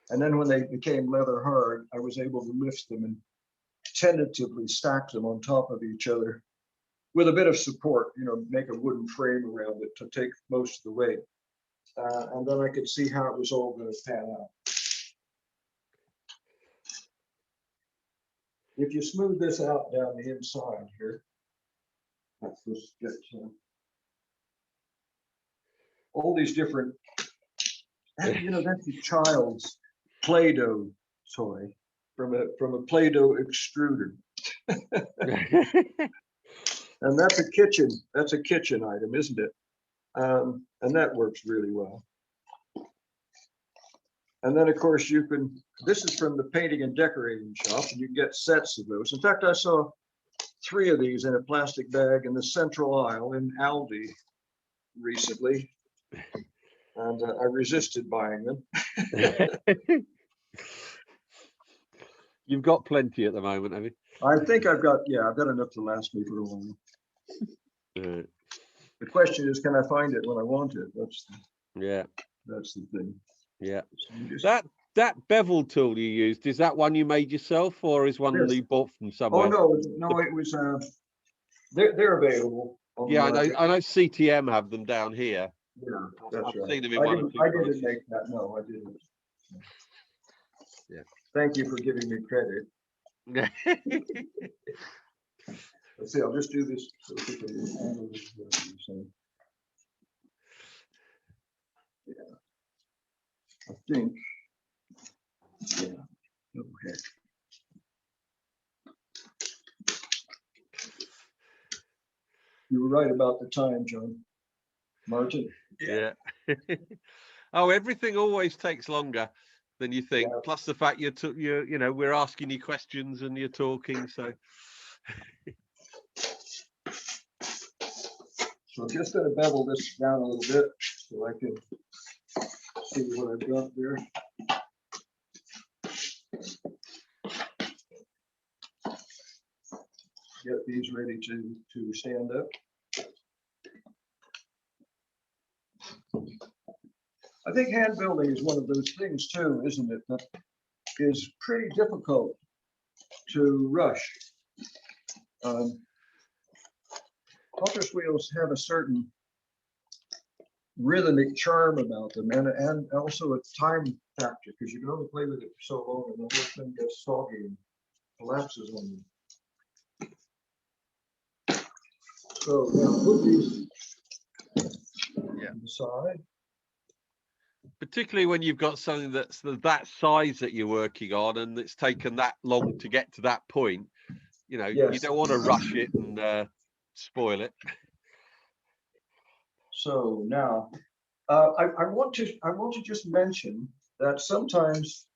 And then when they became leather hard, I was able to lift them and tentatively stack them on top of each other with a bit of support, make a wooden frame around it to take most of the weight. And then I could see how it was all going to pan out. If you smooth this out down the inside here, let's just get all these different, that's a child's Play-Doh toy from a Play-Doh extruder. And that's a kitchen item, isn't it? And that works really well. And then, of course, you can, this is from the painting and decorating shop, and you can get sets of those. In fact, I saw 3 of these in a plastic bag in the central aisle in Aldi recently, and I resisted buying them. You've got plenty at the moment, have you? I think I've got enough to last me for a while. The question is, can I find it when I want it? That's the thing. Yeah. So that bevel tool you used, is that one you made yourself, or is one you bought from somewhere? Oh no, it was they're available. Yeah, I know CTM have them down here. Yeah, that's I've right. seen them in one or two didn't make that. No, I didn't. Yeah. Thank you for giving me credit. Let's see, I'll just do this so we can handle this. Yeah. I think. Yeah. Okay. You were right about the time, John. Martin. Yeah. Oh, everything always takes longer than you think. Yeah. Plus the fact you're we're asking you questions and you're talking. So I'm just going to bevel this down a little bit so I can see what I've got there. Get these ready to stand up. I think hand building is one of those things too, isn't it? That is pretty difficult to rush. Office wheels have a certain rhythmic charm about them, and also a time factor, because you can only play with it for so long and the whole thing gets soggy and collapses on you. So put these on the side. Particularly when you've got something that's that size that you're working on and it's taken that long to get to that point, you don't want to rush it and spoil it. So now I want to just mention that sometimes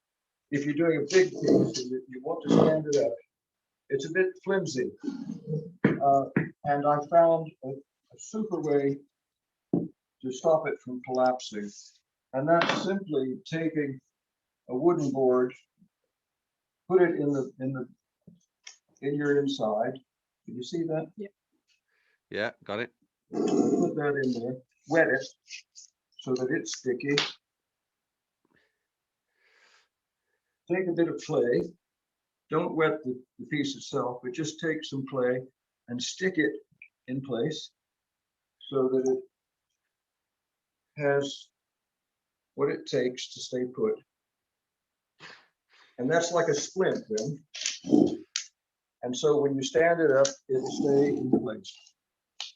if you're doing a big piece and you want to stand it up, it's a bit flimsy, and I found a super way to stop it from collapsing, and that's simply taking a wooden board, put it in your inside. Can you see that? Yeah, got it. Put that in there, wet it so that it's sticky. Take a bit of clay. Don't wet the piece itself, but just take some clay and stick it in place so that it has what it takes to stay put. And that's like a splint then. And so when you stand it up, it'll stay in place.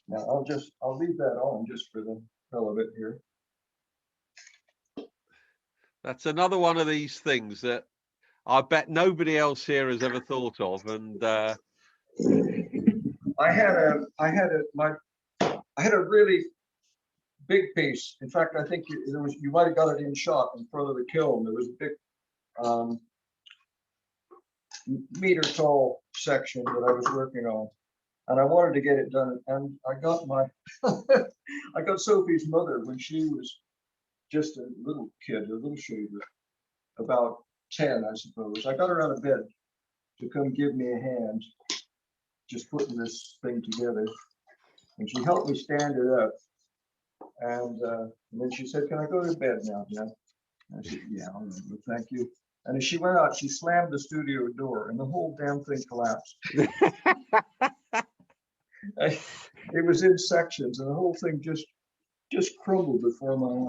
Now I'll leave that on just for the hell of it here. That's another one of these things that I bet nobody else here has ever thought of. And I had a really big piece. In fact, I think you might have got it in shot in front of the kiln. There was a big meter tall section that I was working on, and I wanted to get it done. And I got I got Sophie's mother when she was just a little kid, a little shaver, about 10, I suppose. I got her out of bed to come give me a hand, just putting this thing together, and she helped me stand it up. And then she said, "Can I go to bed now, Jeff?" I said, "Yeah, all right, well, thank you." And as she went out, she slammed the studio door, and the whole damn thing collapsed. It was in sections, and the whole thing just crumbled before my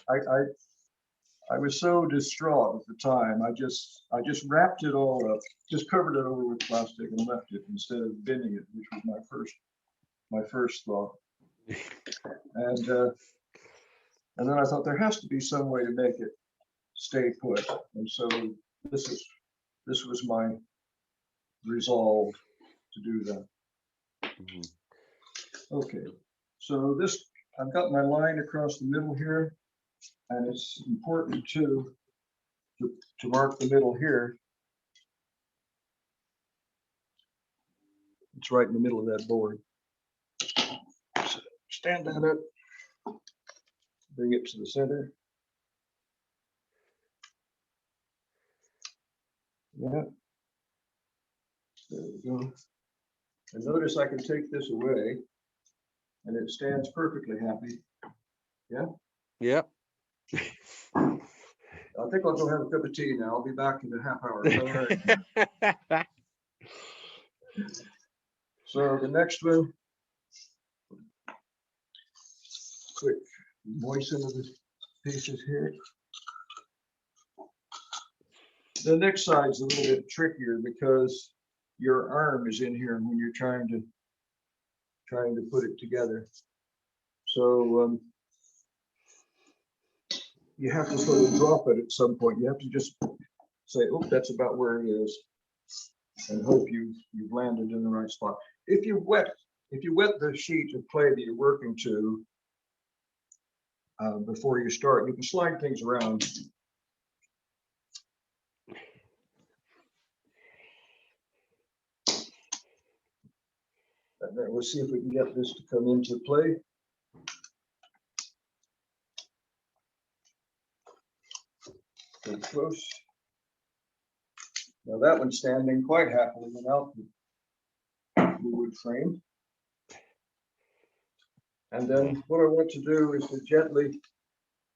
eyes. I was so distraught at the time. I just wrapped it all up, just covered it over with plastic and left it instead of binning it, which was my first thought. And then I thought there has to be some way to make it stay put. And so this was my resolve to do that. Okay, so I've got my line across the middle here. And it's important to mark the middle here. It's right in the middle of that board. So stand that up, bring it to the center. Yeah. There we go. And notice I can take this away and it stands perfectly happy. Yeah? Yep. I think I'll go have a cup of tea now. I'll be back in a half hour. All right. So the next one, quick moisten of the pieces here. The next side's a little bit trickier because your arm is in here when you're trying to put it together. So you have to sort of drop it at some point. You have to just say, "Oh, that's about where it is," and hope you've landed in the right spot. If you wet the sheet of clay that you're working to before you start, you can slide things around. And then we'll see if we can get this to come into play. Pretty close. Now that one's standing quite happily without the wood frame. And then what I want to do is to gently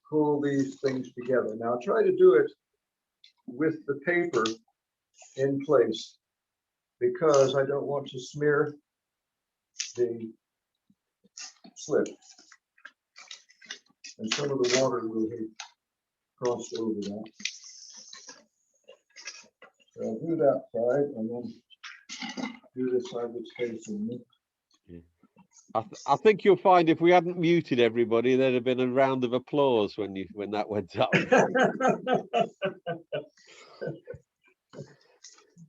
pull these things together. Now try to do it with the paper in place because I don't want to smear the slip. And some of the water will be crossed over that. So I'll do that side and then do this side that's facing me. I think you'll find if we hadn't muted everybody, there'd have been a round of applause when that went up.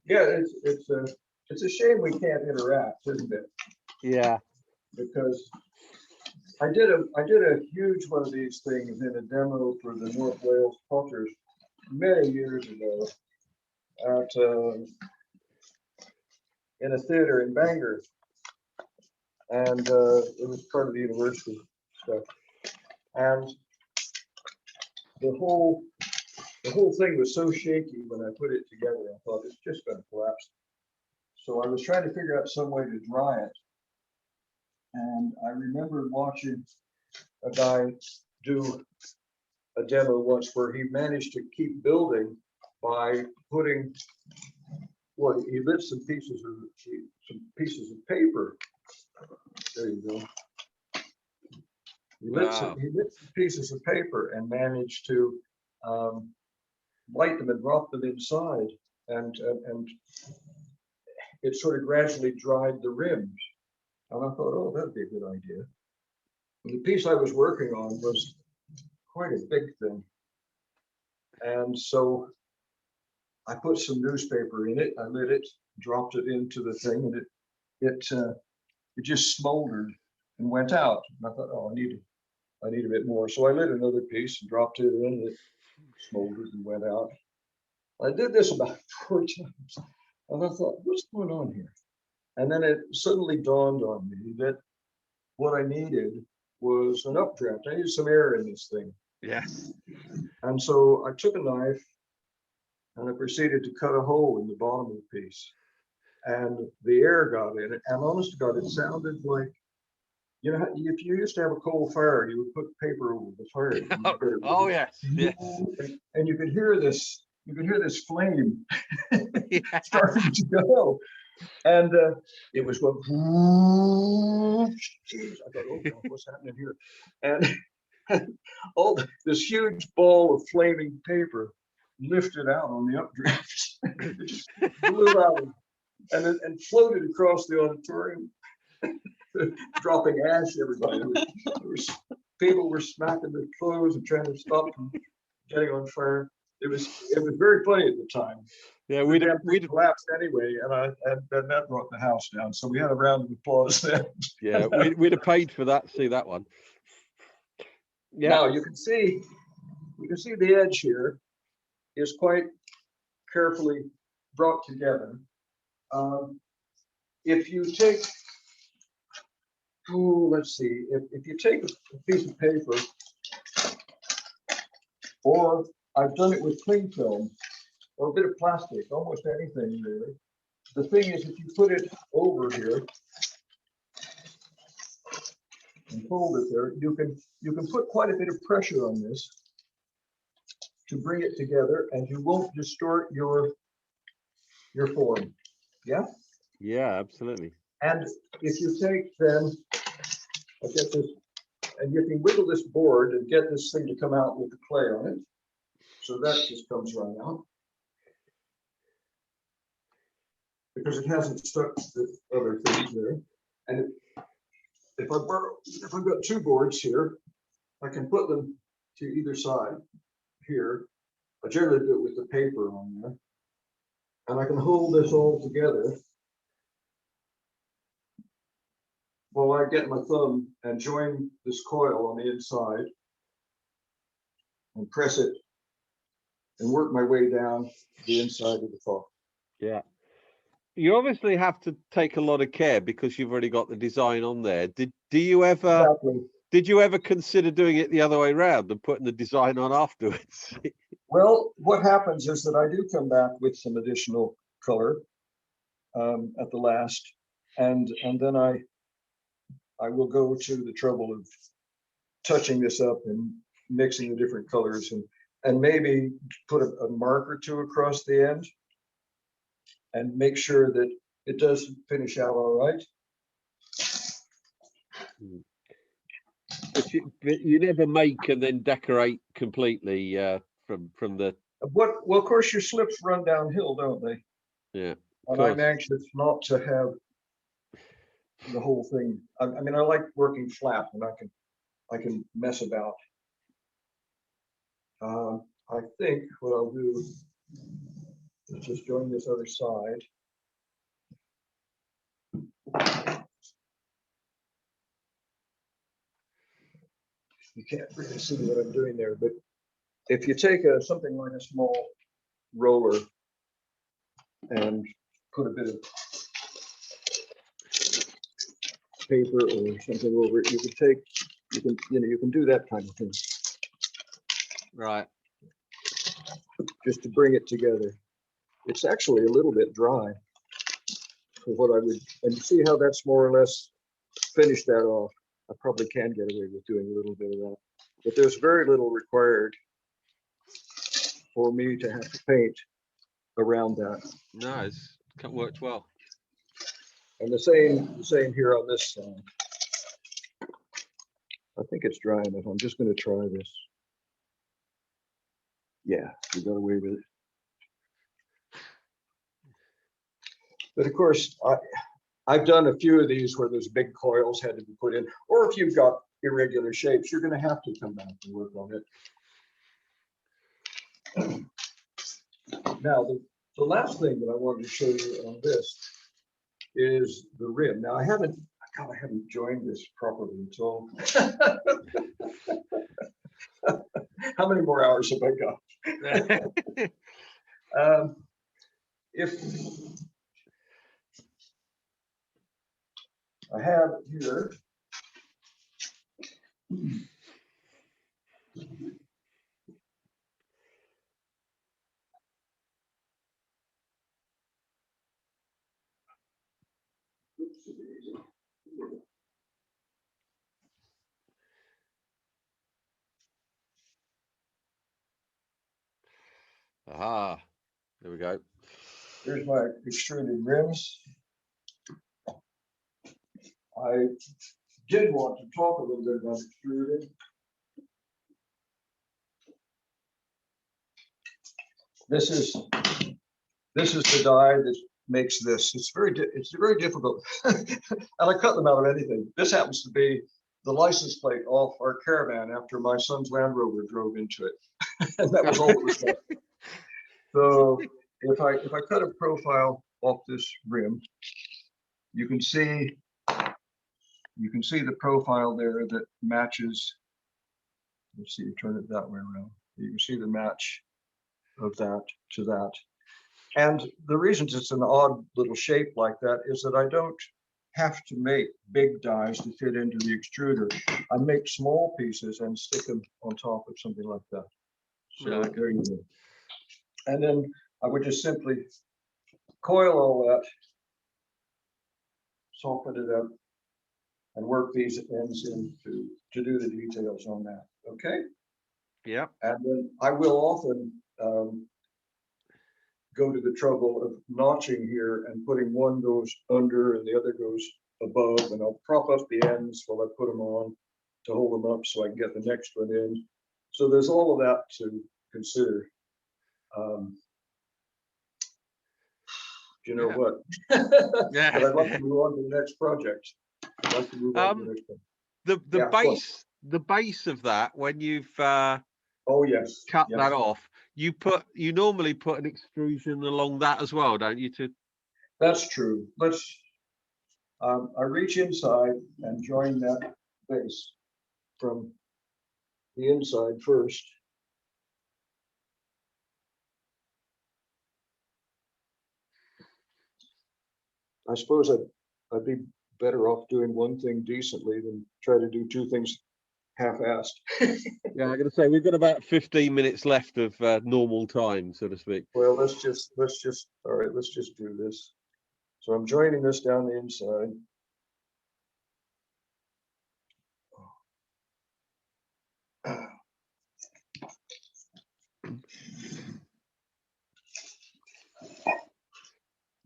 Yeah, it's a shame we can't interact, isn't it? Yeah. Because I did a huge one of these things in a demo for the North Wales Potters many years ago at in a theater in Bangor, and it was part of the university stuff, and the whole thing was so shaky when I put it together. I thought it's just going to collapse. So I was trying to figure out some way to dry it. And I remember watching a guy do a demo once where he managed to keep building by putting, well, he lit some pieces of paper. There you go. He lit some pieces of paper and managed to light them and drop them inside, and it sort of gradually dried the rims. And I thought, oh, that'd be a good idea. And the piece I was working on was quite a big thing. And so I put some newspaper in it, I lit it, dropped it into the thing, and it just smoldered and went out. And I thought, oh, I need a bit more. So I lit another piece and dropped it in, and it smoldered and went out. I did this about 4 times. And I thought, what's going on here? And then it suddenly dawned on me that what I needed was an updraft. I needed some air in this thing. Yes. And so I took a knife and I proceeded to cut a hole in the bottom of the piece. And the air got in it. And honest to God, it sounded like, you know, if you used to have a coal fire, you would put paper over the fire. Oh yes, yes. And you could hear this flame starting to go. And it was going, geez, I thought, oh God, what's happening here? And this huge ball of flaming paper lifted out on the updraft. It just blew out and floated across the auditorium, dropping ash everybody. People were smacking their clothes and trying to stop them getting on fire. It was very funny at the time. Yeah, we'd collapsed anyway, and that brought the house down. So we had a round of applause then. Yeah, we'd have paid for that. See that one. Yeah. Now you can see you can see the edge here is quite carefully brought together. If you take, let's see, if you take a piece of paper, or I've done it with cling film, or a bit of plastic, almost anything really. The thing is, if you put it over here and hold it there, you can put quite a bit of pressure on this to bring it together, and you won't distort your form. Yeah? Yeah, absolutely. And if you take then, I get this, and you can wiggle this board and get this thing to come out with the clay on it. So that just comes right out. Because it hasn't stuck with other things there. And if I've got two boards here, I can put them to either side here. I generally do it with the paper on there. And I can hold this all together while I get my thumb and join this coil on the inside and press it and work my way down the inside of the top. Yeah. You obviously have to take a lot of care because you've already got the design on there. Did you ever consider doing it the other way around and putting the design on afterwards? Well, what happens is that I do come back with some additional color at the last, and then I will go to the trouble of touching this up and mixing the different colors and maybe put a mark or two across the end and make sure that it does finish out all right. But you never make and then decorate completely from the. Well, of course, your slips run downhill, don't they? Yeah. And I'm anxious not to have the whole thing. I mean, I like working flat, and I can mess about. I think what I'll do is just join this other side. You can't really see what I'm doing there, but if you take something like a small roller and put a bit of paper or something over it, you can do that kind of thing. Right. Just to bring it together. It's actually a little bit dry for what I would, and you see how that's more or less finished that off. I probably can get away with doing a little bit of that, but there's very little required for me to have to paint around that. No, it's worked well. And the same here on this side. I think it's dry enough. I'm just going to try this. Yeah, we got away with it. But of course, I've done a few of these where those big coils had to be put in, or if you've got irregular shapes, you're going to have to come back and work on it. Now, the last thing that I wanted to show you on this is the rim. Now, I haven't joined this properly at all. How many more hours have I got? If I have it here. Aha, there we go. Here's my extruded rims. I did want to talk a little bit about extruded. This is the die that makes this. It's very difficult, and I cut them out of anything. This happens to be the license plate off our caravan after my son's Land Rover drove into it, and that was all it was left. So if I cut a profile off this rim, you can see the profile there that matches. Let's see, turn it that way around. You can see the match of that to that. And the reasons it's an odd little shape like that is that I don't have to make big dies to fit into the extruder. I make small pieces and stick them on top of something like that. So there you go. And then I would just simply coil all that, soften it up, and work these ends in to do the details on that. Okay? Yeah. And then I will often go to the trouble of notching here and putting one goes under and the other goes above, and I'll prop up the ends while I put them on to hold them up so I can get the next one in. So there's all of that to consider. You know what? Yeah. But I'd like to move on to the next project. I'd like to move on to the next one. The base of that, when you've oh yes, cut that off, you normally put an extrusion along that as well, don't you? That's true. Let's I reach inside and join that base from the inside first. I suppose I'd be better off doing one thing decently than try to do two things half-assed. Yeah, I'm going to say we've got about 15 minutes left of normal time, so to speak. Well, let's just all right, let's just do this. So I'm joining this down the inside.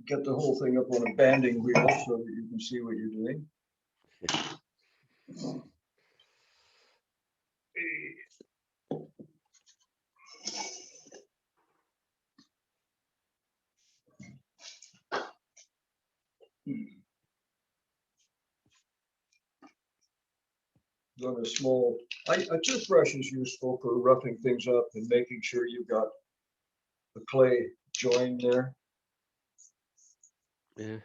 Get the whole thing up on a banding wheel so that you can see what you're doing. Got a small, a toothbrush is useful for roughing things up and making sure you've got the clay join there. Yeah.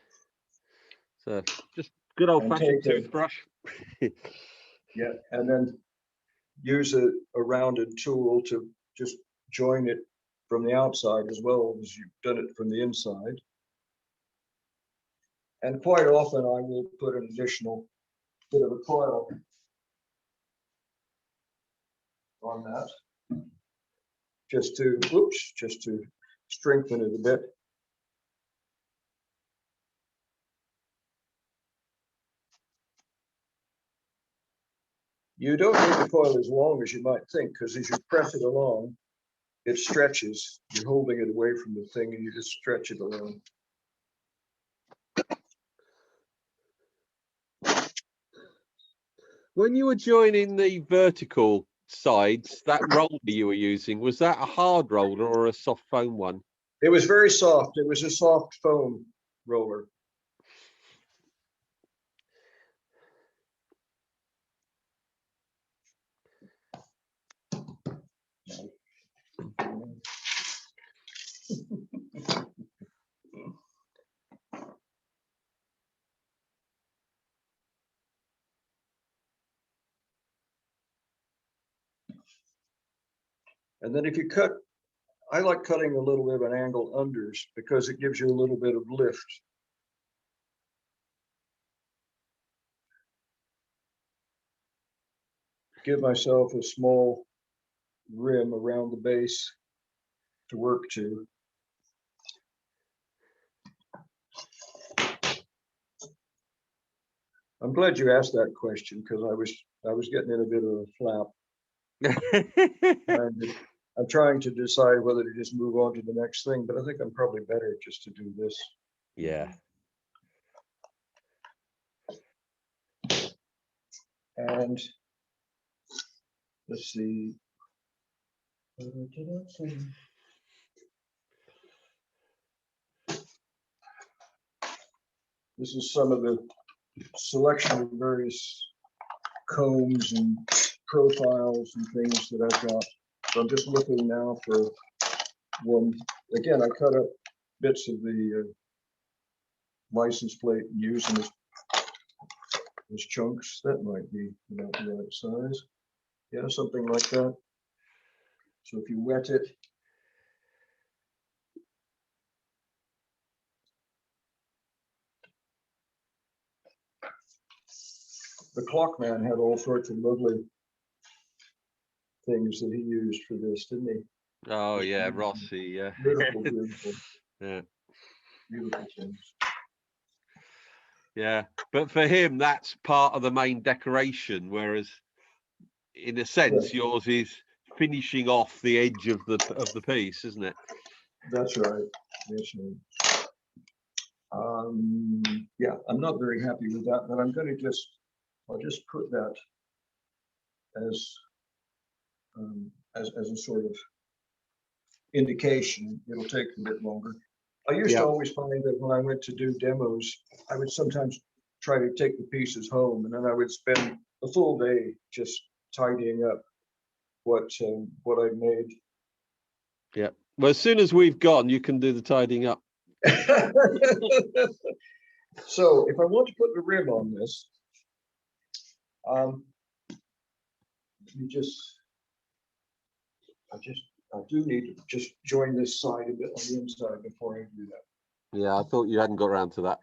So just good old-fashioned toothbrush. Yeah, and then use a rounded tool to just join it from the outside as well as you've done it from the inside. And quite often I will put an additional bit of a coil on that, just to strengthen it a bit. You don't need the coil as long as you might think, because as you press it along, it stretches. You're holding it away from the thing and you just stretch it along. When you were joining the vertical sides, that roller you were using, was that a hard roller or a soft foam one? It was very soft. It was a soft foam roller. And then if you cut, I like cutting a little bit of an angle unders because it gives you a little bit of lift. Give myself a small rim around the base to work to. I'm glad you asked that question because I was getting in a bit of a flap. I'm trying to decide whether to just move on to the next thing, but I think I'm probably better just to do this. Yeah. And let's see. This is some of the selection of various combs and profiles and things that I've got. So I'm just looking now for one. Again, I cut up bits of the license plate and use them as chunks. That might be about the right size. Yeah, something like that. So if you wet it, the clock man had all sorts of lovely things that he used for this, didn't he? Oh yeah, Rossi, yeah. Beautiful, beautiful. Yeah. Beautiful things. Yeah, but for him, that's part of the main decoration. Whereas, in a sense, yours is finishing off the edge of the piece, isn't it? That's right. That's right. Yeah, I'm not very happy with that, but I'm going to I'll just put that as a sort of indication. It'll take a bit longer. I used to always find that when I went to do demos, I would sometimes try to take the pieces home, and then I would spend a full day just tidying up what I made. Yeah. Well, as soon as we've gone, you can do the tidying up. So if I want to put the rim on this, I do need to just join this side a bit on the inside before I do that. Yeah, I thought you hadn't got around to that.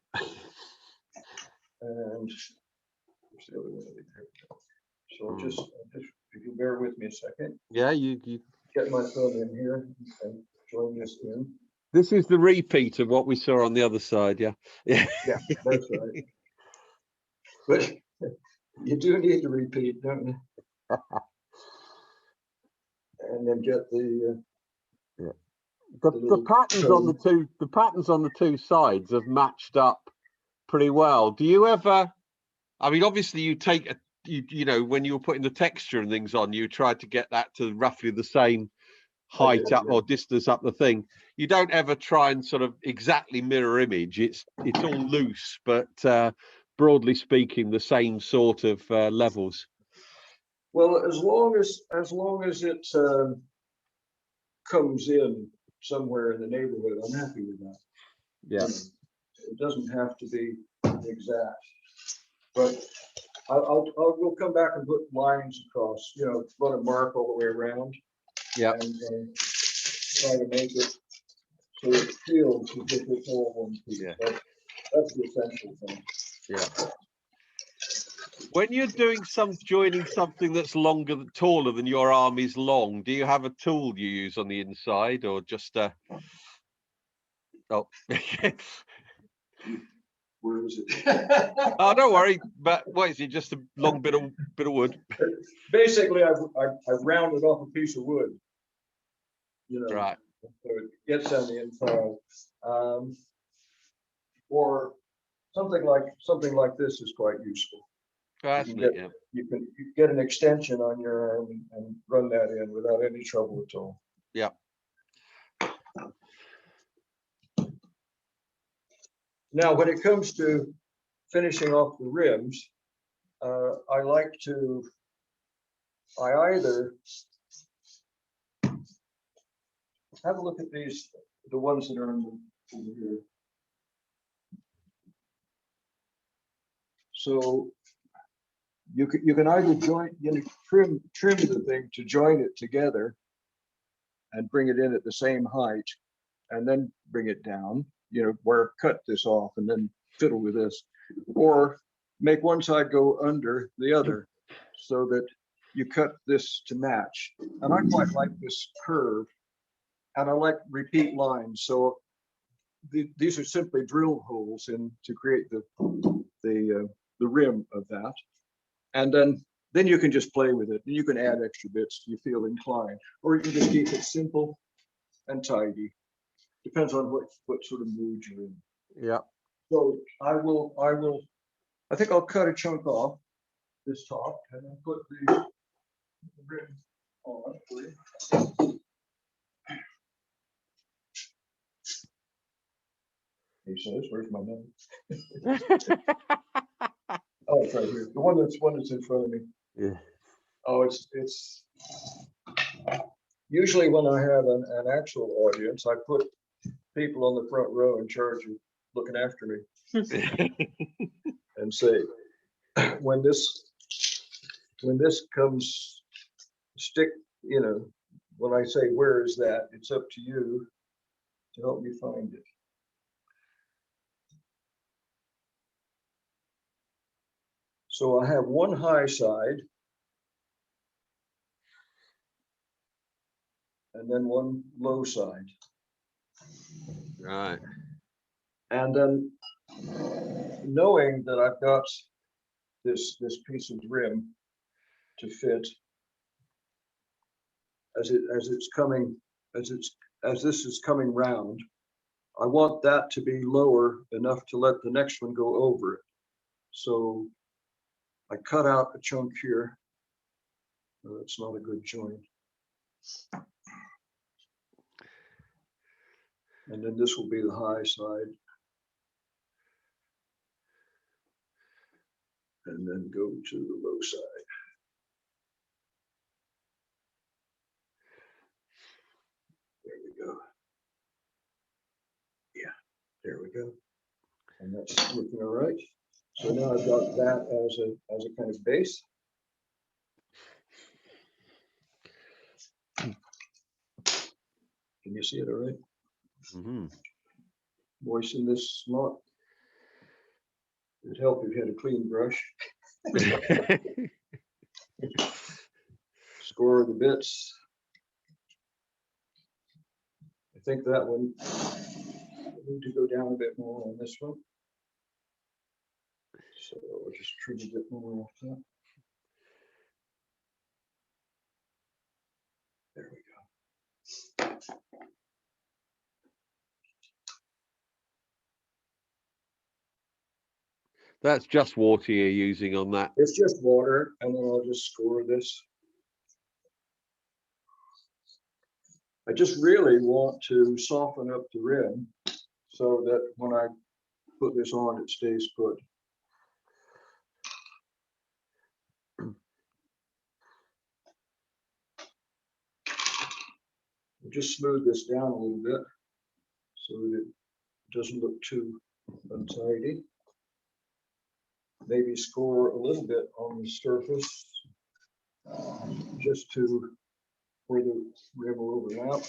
And where's the other one? So just if you bear with me a second. Yeah, you get my thumb in here and join this in. This is the repeat of what we saw on the other side, yeah. Yeah, that's right. But you do need to repeat, don't you? And then get the the patterns on the two sides have matched up pretty well. Do you ever, I mean, obviously you take you know, when you were putting the texture and things on, you tried to get that to roughly the same height up or distance up the thing. You don't ever try and sort of exactly mirror image. It's all loose, but broadly speaking, the same sort of levels. Well, as long as it comes in somewhere in the neighborhood, I'm happy with that. Yeah. It doesn't have to be exact, but we'll come back and put lines across, you know, run a mark all the way around. Yeah. And try to make it so it feels as if it's all one piece. Yeah. That's the essential thing. Yeah. When you're doing joining something that's taller than your arm is long, do you have a tool you use on the inside, or just oh? Where is it? Oh, don't worry. But what is it? Just a long bit of wood. Basically, I rounded off a piece of wood. You know, right. So it gets on the inside, or something like this is quite useful. You can get an extension on your arm and run that in without any trouble at all. Yeah. Now, when it comes to finishing off the rims, I either have a look at these, the ones that are over here. So you can either trim the thing to join it together and bring it in at the same height, and then bring it down, you know, where cut this off and then fiddle with this, or make one side go under the other so that you cut this to match. And I quite like this curve, and I like repeat lines. So these are simply drill holes to create the rim of that. And then you can just play with it, and you can add extra bits if you feel inclined, or you can just keep it simple and tidy. Depends on what sort of mood you're in. Yeah. So I think I'll cut a chunk off this top and then put the rim on. He says, "Where's my nose?" Oh, it's right here. The one that's in front of me. Yeah. Oh, it's usually when I have an actual audience, I put people on the front row in charge of looking after me and say, when this comes stick, you know, when I say where is that, it's up to you to help me find it. So I have one high side and then one low side. Right. And then knowing that I've got this piece of rim to fit as this is coming round, I want that to be lower enough to let the next one go over it. So I cut out a chunk here. No, it's not a good joint. And then this will be the high side. And then go to the low side. There we go. Yeah, there we go. And that's looking all right. So now I've got that as a kind of base. Can you see it all right? Mm-hmm. Moisten this slot. It'd help if you had a clean brush. Score the bits. I think that one, I need to go down a bit more on this one. So I'll just trim a bit more off that. There we go. That's just water you're using on that. It's just water, and then I'll just score this. I just really want to soften up the rim so that when I put this on, it stays put. Just smooth this down a little bit so that it doesn't look too untidy. Maybe score a little bit on the surface just to where the rim will overlap.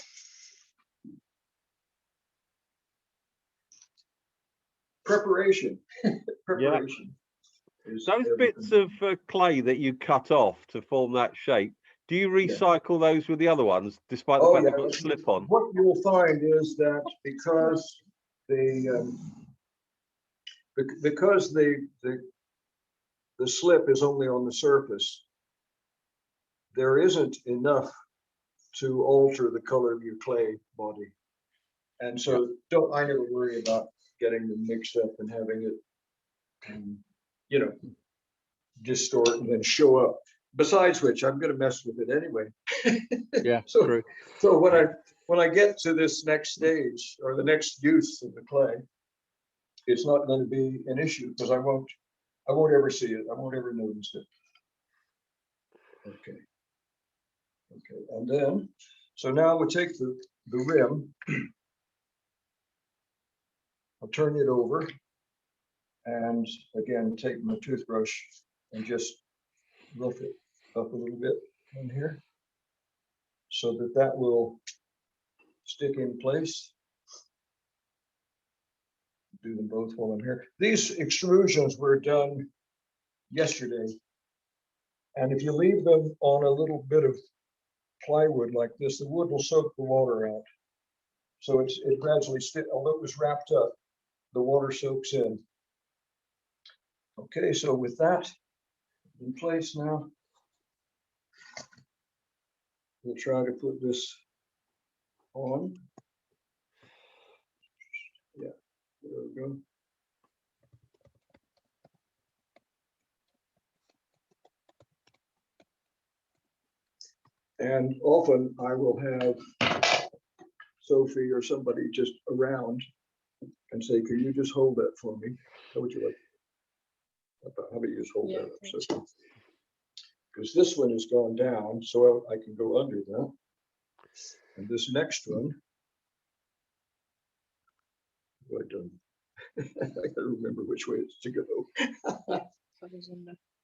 Preparation. Preparation. Those bits of clay that you cut off to form that shape, do you recycle those with the other ones, despite the fact they've got slip on? What you'll find is that because the slip is only on the surface, there isn't enough to alter the color of your clay body. And so I never worry about getting them mixed up and having it, distort and then show up. Besides which, I'm going to mess with it anyway. Yeah, true. So when I get to this next stage or the next use of the clay, it's not going to be an issue because I won't ever see it. I won't ever notice it. Okay. Okay. And then, so now we'll take the rim. I'll turn it over and again, take my toothbrush and just rough it up a little bit in here so that will stick in place. Do them both while I'm here. These extrusions were done yesterday. And if you leave them on a little bit of plywood like this, the wood will soak the water out. So it gradually, although it was wrapped up, the water soaks in. Okay, so with that in place now, we'll try to put this on. Yeah, there we go. And often I will have Sophie or somebody just around and say, can you just hold that for me? How would you like? How about you just hold that up? So, because this one has gone down, so I can go under that. And this next one, what I've done, I gotta remember which way it's to go.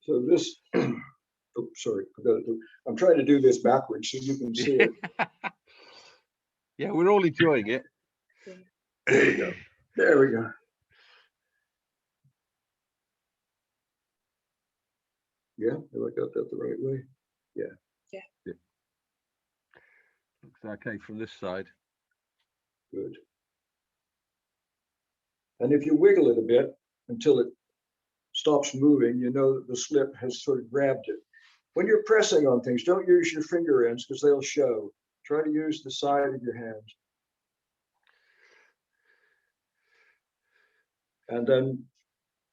So this, oh, sorry, I'm trying to do this backwards so you can see it. Yeah, we're all enjoying it. There we go. There we go. Yeah, have I got that the right way? Yeah. Yeah. Looks okay from this side. Good. And if you wiggle it a bit until it stops moving, you know that the slip has sort of grabbed it. When you're pressing on things, don't use your finger ends because they'll show. Try to use the side of your hand. And then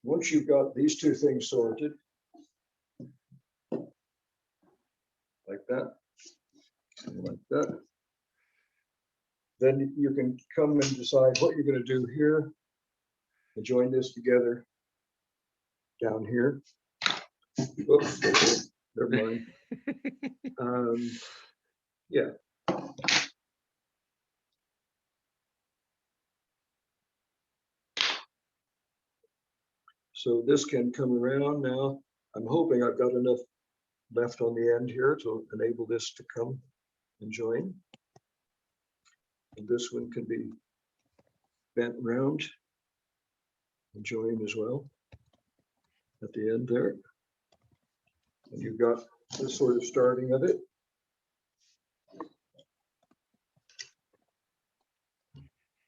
once you've got these two things sorted, like that, and like that, then you can come and decide what you're going to do here and join this together down here. Oops, never mind. Yeah. So this can come around now. I'm hoping I've got enough left on the end here to enable this to come and join. And this one can be bent round and join as well at the end there. And you've got this sort of starting of it.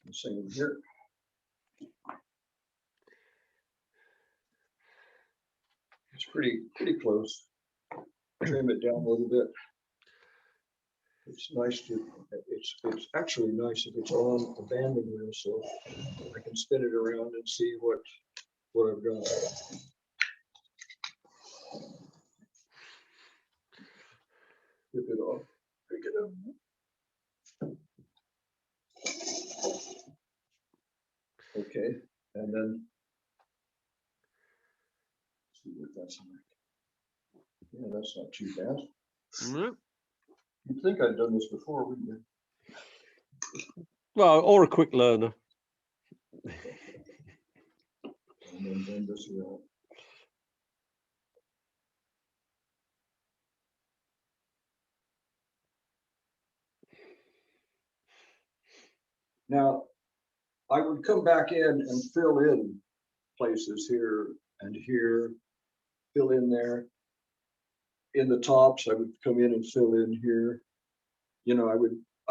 The same here. It's pretty close. Trim it down a little bit. It's nice to, it's actually nice if it's on a banding wheel, so I can spin it around and see what I've got. Rip it off, pick it up. Okay, and then see what that's like. Yeah, that's not too bad. Mm-hmm. You'd think I'd done this before, wouldn't you? Well, or a quick learner. And then bend this around. Now, I would come back in and fill in places here and here, fill in there. In the tops, I would come in and fill in here. You know, I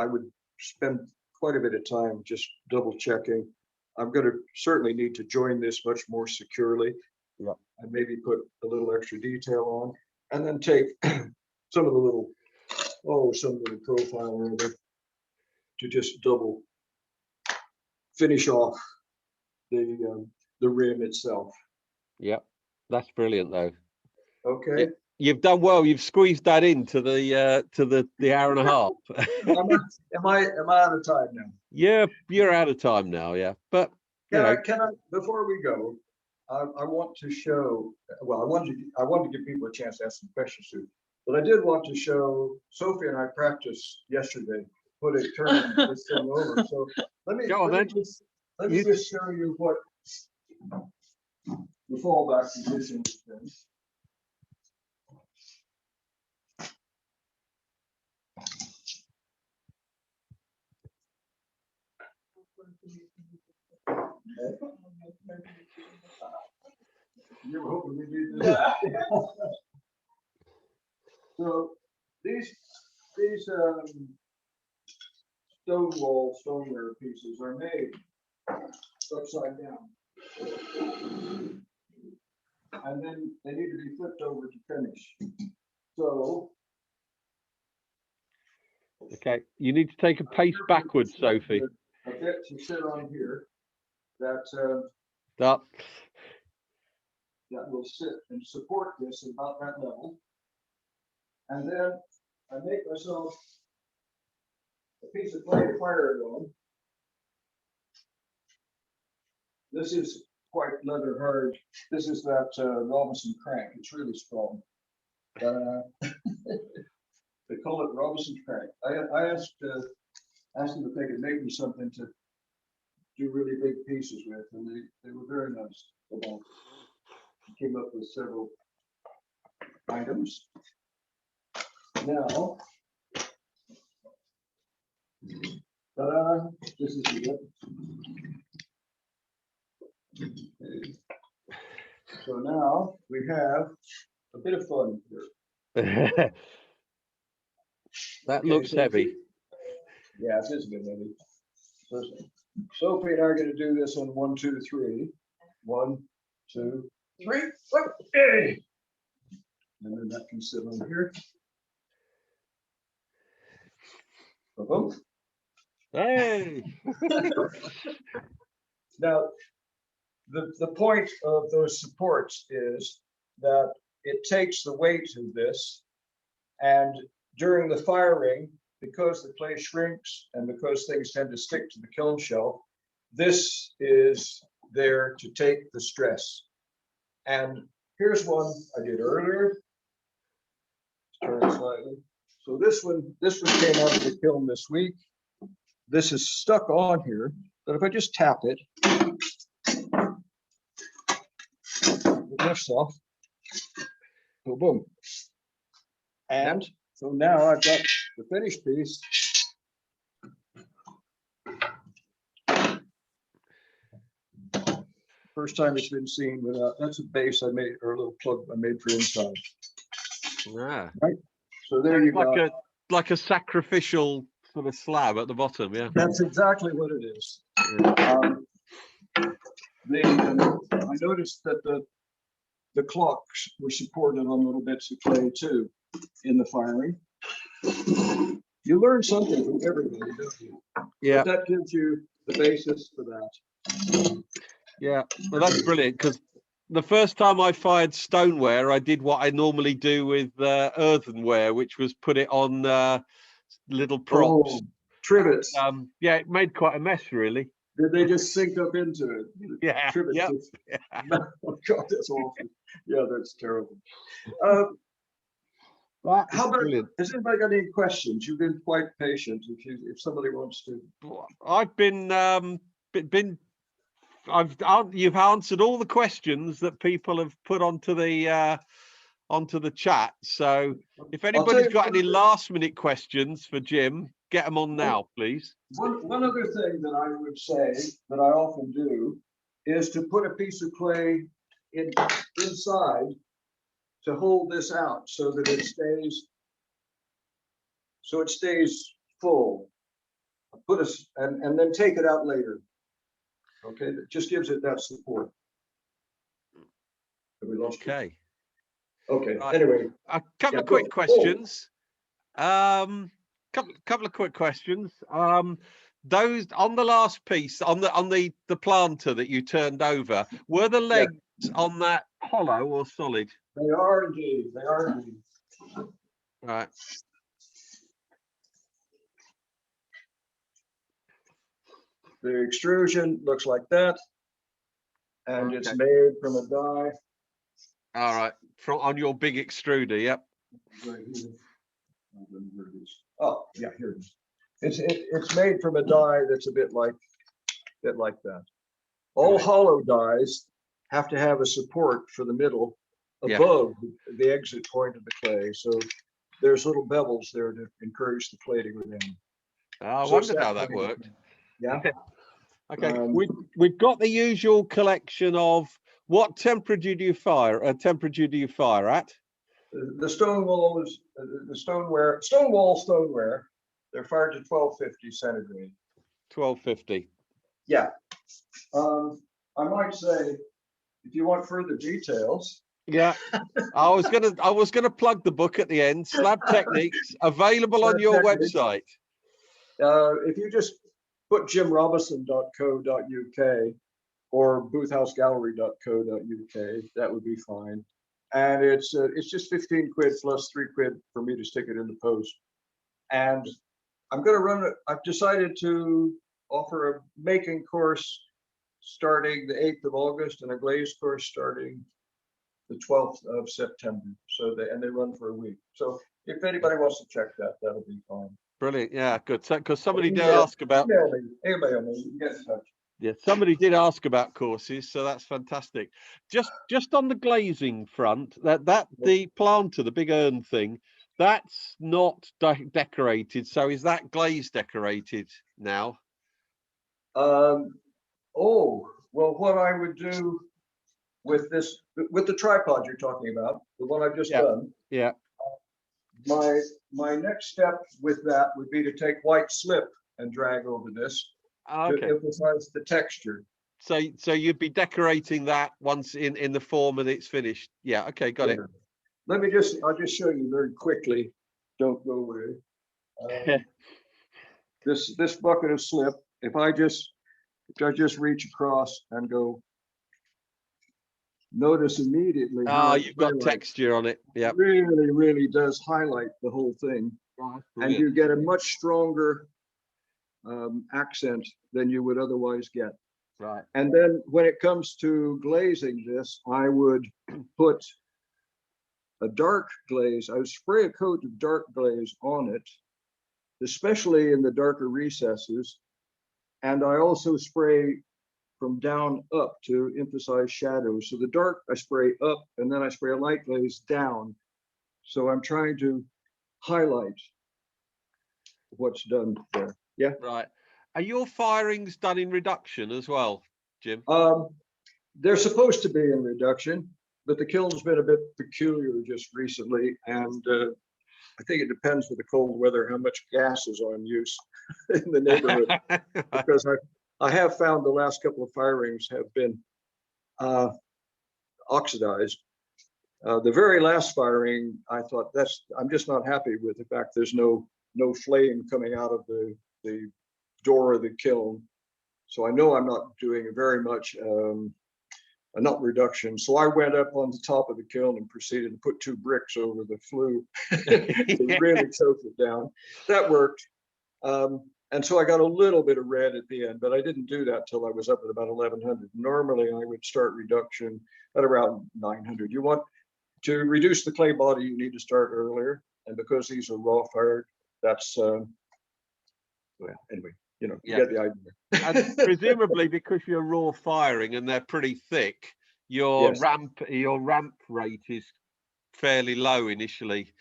would spend quite a bit of time just double checking. I'm going to certainly need to join this much more securely. Yeah. And maybe put a little extra detail on, and then take some of the little, some little profile or other to just double finish off the rim itself. Yeah, that's brilliant though. Okay. You've done well. You've squeezed that into the hour and a half. Am I out of time now? Yeah, you're out of time now. Yeah, but Can I before we go, I want to show. Well, I wanted to give people a chance to ask some questions too, but I did want to show. Sophie and I practiced yesterday. Turning this thing over. So let me just show you what the fallback position is. You were hoping we did that. So these stoneware pieces are made upside down, and then they need to be flipped over to finish. So okay, you need to take a pace backwards, Sophie. A bit to sit on here that will sit and support this at about that level, and then I make myself a piece of fire going. This is quite leather hard. This is that Robison crank. It's really strong. They call it Robison crank. I asked them if they could make me something to do really big pieces with, and they were very nice about it. Came up with several items. Now, This is it. Okay. So now we have a bit of fun here. That Okay, looks so heavy. Yeah, it is a bit heavy. So Sophie and I are going to do this on 1, 2, 3. 1, 2, 3. Okay. And then that can sit on here. Boom. Hey. Now, the point of those supports is that it takes the weight of this, and during the firing, because the clay shrinks and because things tend to stick to the kiln shelf, this is there to take the stress. And here's one I did earlier. Turn it slightly. So this one came out of the kiln this week. This is stuck on here, but if I just tap it, it lifts off. So boom. And so now I've got the finished piece. First time it's been seen without, that's a base I made, or a little plug I made for inside. Yeah. Right. So there you go. Like a sacrificial sort of slab at the bottom, yeah. That's exactly what it is. Yeah. I noticed that the clocks were supported on little bits of clay too in the firing. You learn something from everybody, don't you? Yeah. But that gives you the basis for that. Yeah, well, that's brilliant, because the first time I fired stoneware, I did what I normally do with earthenware, which was put it on little props. Oh, trivets. Yeah, it made quite a mess, really. Did they just sink up into it? Yeah. Trivets. Yep. Oh God, that's awful. Yeah, that's terrible. How about, has anybody got any questions? You've been quite patient. If somebody wants to. I've you've answered all the questions that people have put onto the chat. So if anybody's got any last minute questions for Jim, get them on now, please. One other thing that I would say that I often do is to put a piece of clay inside to hold this out so that it stays full. And then take it out later. Okay, that just gives it that support. Okay. Okay. Right. Anyway, a couple of quick questions. Couple of quick questions. Those on the last piece, on the planter that you turned over, were the legs on that hollow or solid? They are indeed. They are indeed. Right. The extrusion looks like that, and it's made from a die. All right, on your big extruder, yep. Right here. Oh yeah, here it is. It's made from a die that's a bit like that. All hollow dies have to have a support for the middle above the exit point of the clay. So there's little bevels there to encourage the clay to go down. I wondered how that worked. Yeah. Okay, we've got the usual collection of what temperature do you fire? At? The Stonewall is stoneware. They're fired to 1250 centigrade. 1250. Yeah. I might say, if you want further details. Yeah, I was gonna plug the book at the end. Slab Techniques available on your website. If you just put jimrobison.co.uk or boothhousegallery.co.uk, that would be fine. And it's just 15 quid plus 3 quid for me to stick it in the post. And I'm going to run it. I've decided to offer a making course starting the 8th of August and a glaze course starting the 12th of September. So they run for a week. So if anybody wants to check that, that'll be fine. Brilliant. Yeah, good. So, because somebody did ask about. Anybody on me, you can get in touch. Yeah, somebody did ask about courses, so that's fantastic. Just on the glazing front, the planter, the big urn thing, That's not decorated. So is that glaze decorated now? Oh, well, what I would do with this, with the tripod you're talking about, the one I've just done. Yeah. My next step with that would be to take white slip and drag over this to emphasize the texture. So you'd be decorating that once in the form and it's finished. Yeah. Okay. Got it. I'll just show you very quickly. Don't go away. This bucket of slip, if I just reach across and go, notice immediately. You've got texture on it. Yeah. Really does highlight the whole thing. And you get a much stronger accent than you would otherwise get. Right. And then when it comes to glazing this, I would put a dark glaze. I would spray a coat of dark glaze on it, especially in the darker recesses. And I also spray from down up to emphasize shadows. So the dark I spray up, and then I spray a light glaze down. So I'm trying to highlight what's done there. Yeah. Right. Are your firings done in reduction as well, Jim? They're supposed to be in reduction, but the kiln's been a bit peculiar just recently, and I think it depends with the cold weather how much gas is on use in the neighborhood. Because I have found the last couple of firings have been oxidized. The very last firing, I thought I'm just not happy with the fact there's no flame coming out of the door of the kiln. So I know I'm not doing very much a nut reduction. So I went up on the top of the kiln and proceeded to put 2 bricks over the flue to really choke it down. That worked. And so I got a little bit of red at the end, but I didn't do that till I was up at about 1100. Normally I would start reduction at around 900. You want to reduce the clay body, you need to start earlier. And because these are raw fired, that's, well, anyway, you get the idea. And presumably because you're raw firing and they're pretty thick, your ramp rate is fairly low initially.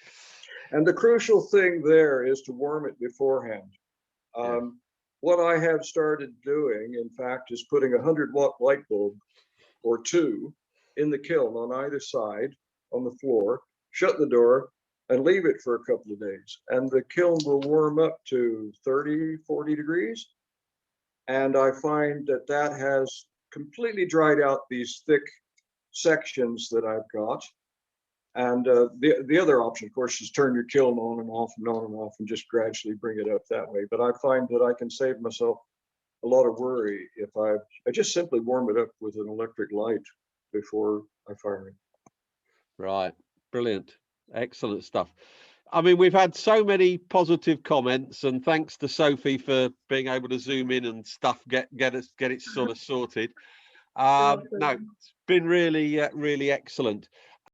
And the crucial thing there is to warm it beforehand. What I have started doing, in fact, is putting a 100-watt light bulb or 2 in the kiln on either side on the floor, shut the door, and leave it for a couple of days. And the kiln will warm up to 30, 40 degrees. And I find that has completely dried out these thick sections that I've got. And the other option, of course, is turn your kiln on and off and on and off and just gradually bring it up that way. But I find that I can save myself a lot of worry if I just simply warm it up with an electric light before I fire it. Right. Brilliant. Excellent stuff. I mean, we've had so many positive comments, and thanks to Sophie for being able to zoom in and stuff, get it sort of sorted. No, it's been really excellent.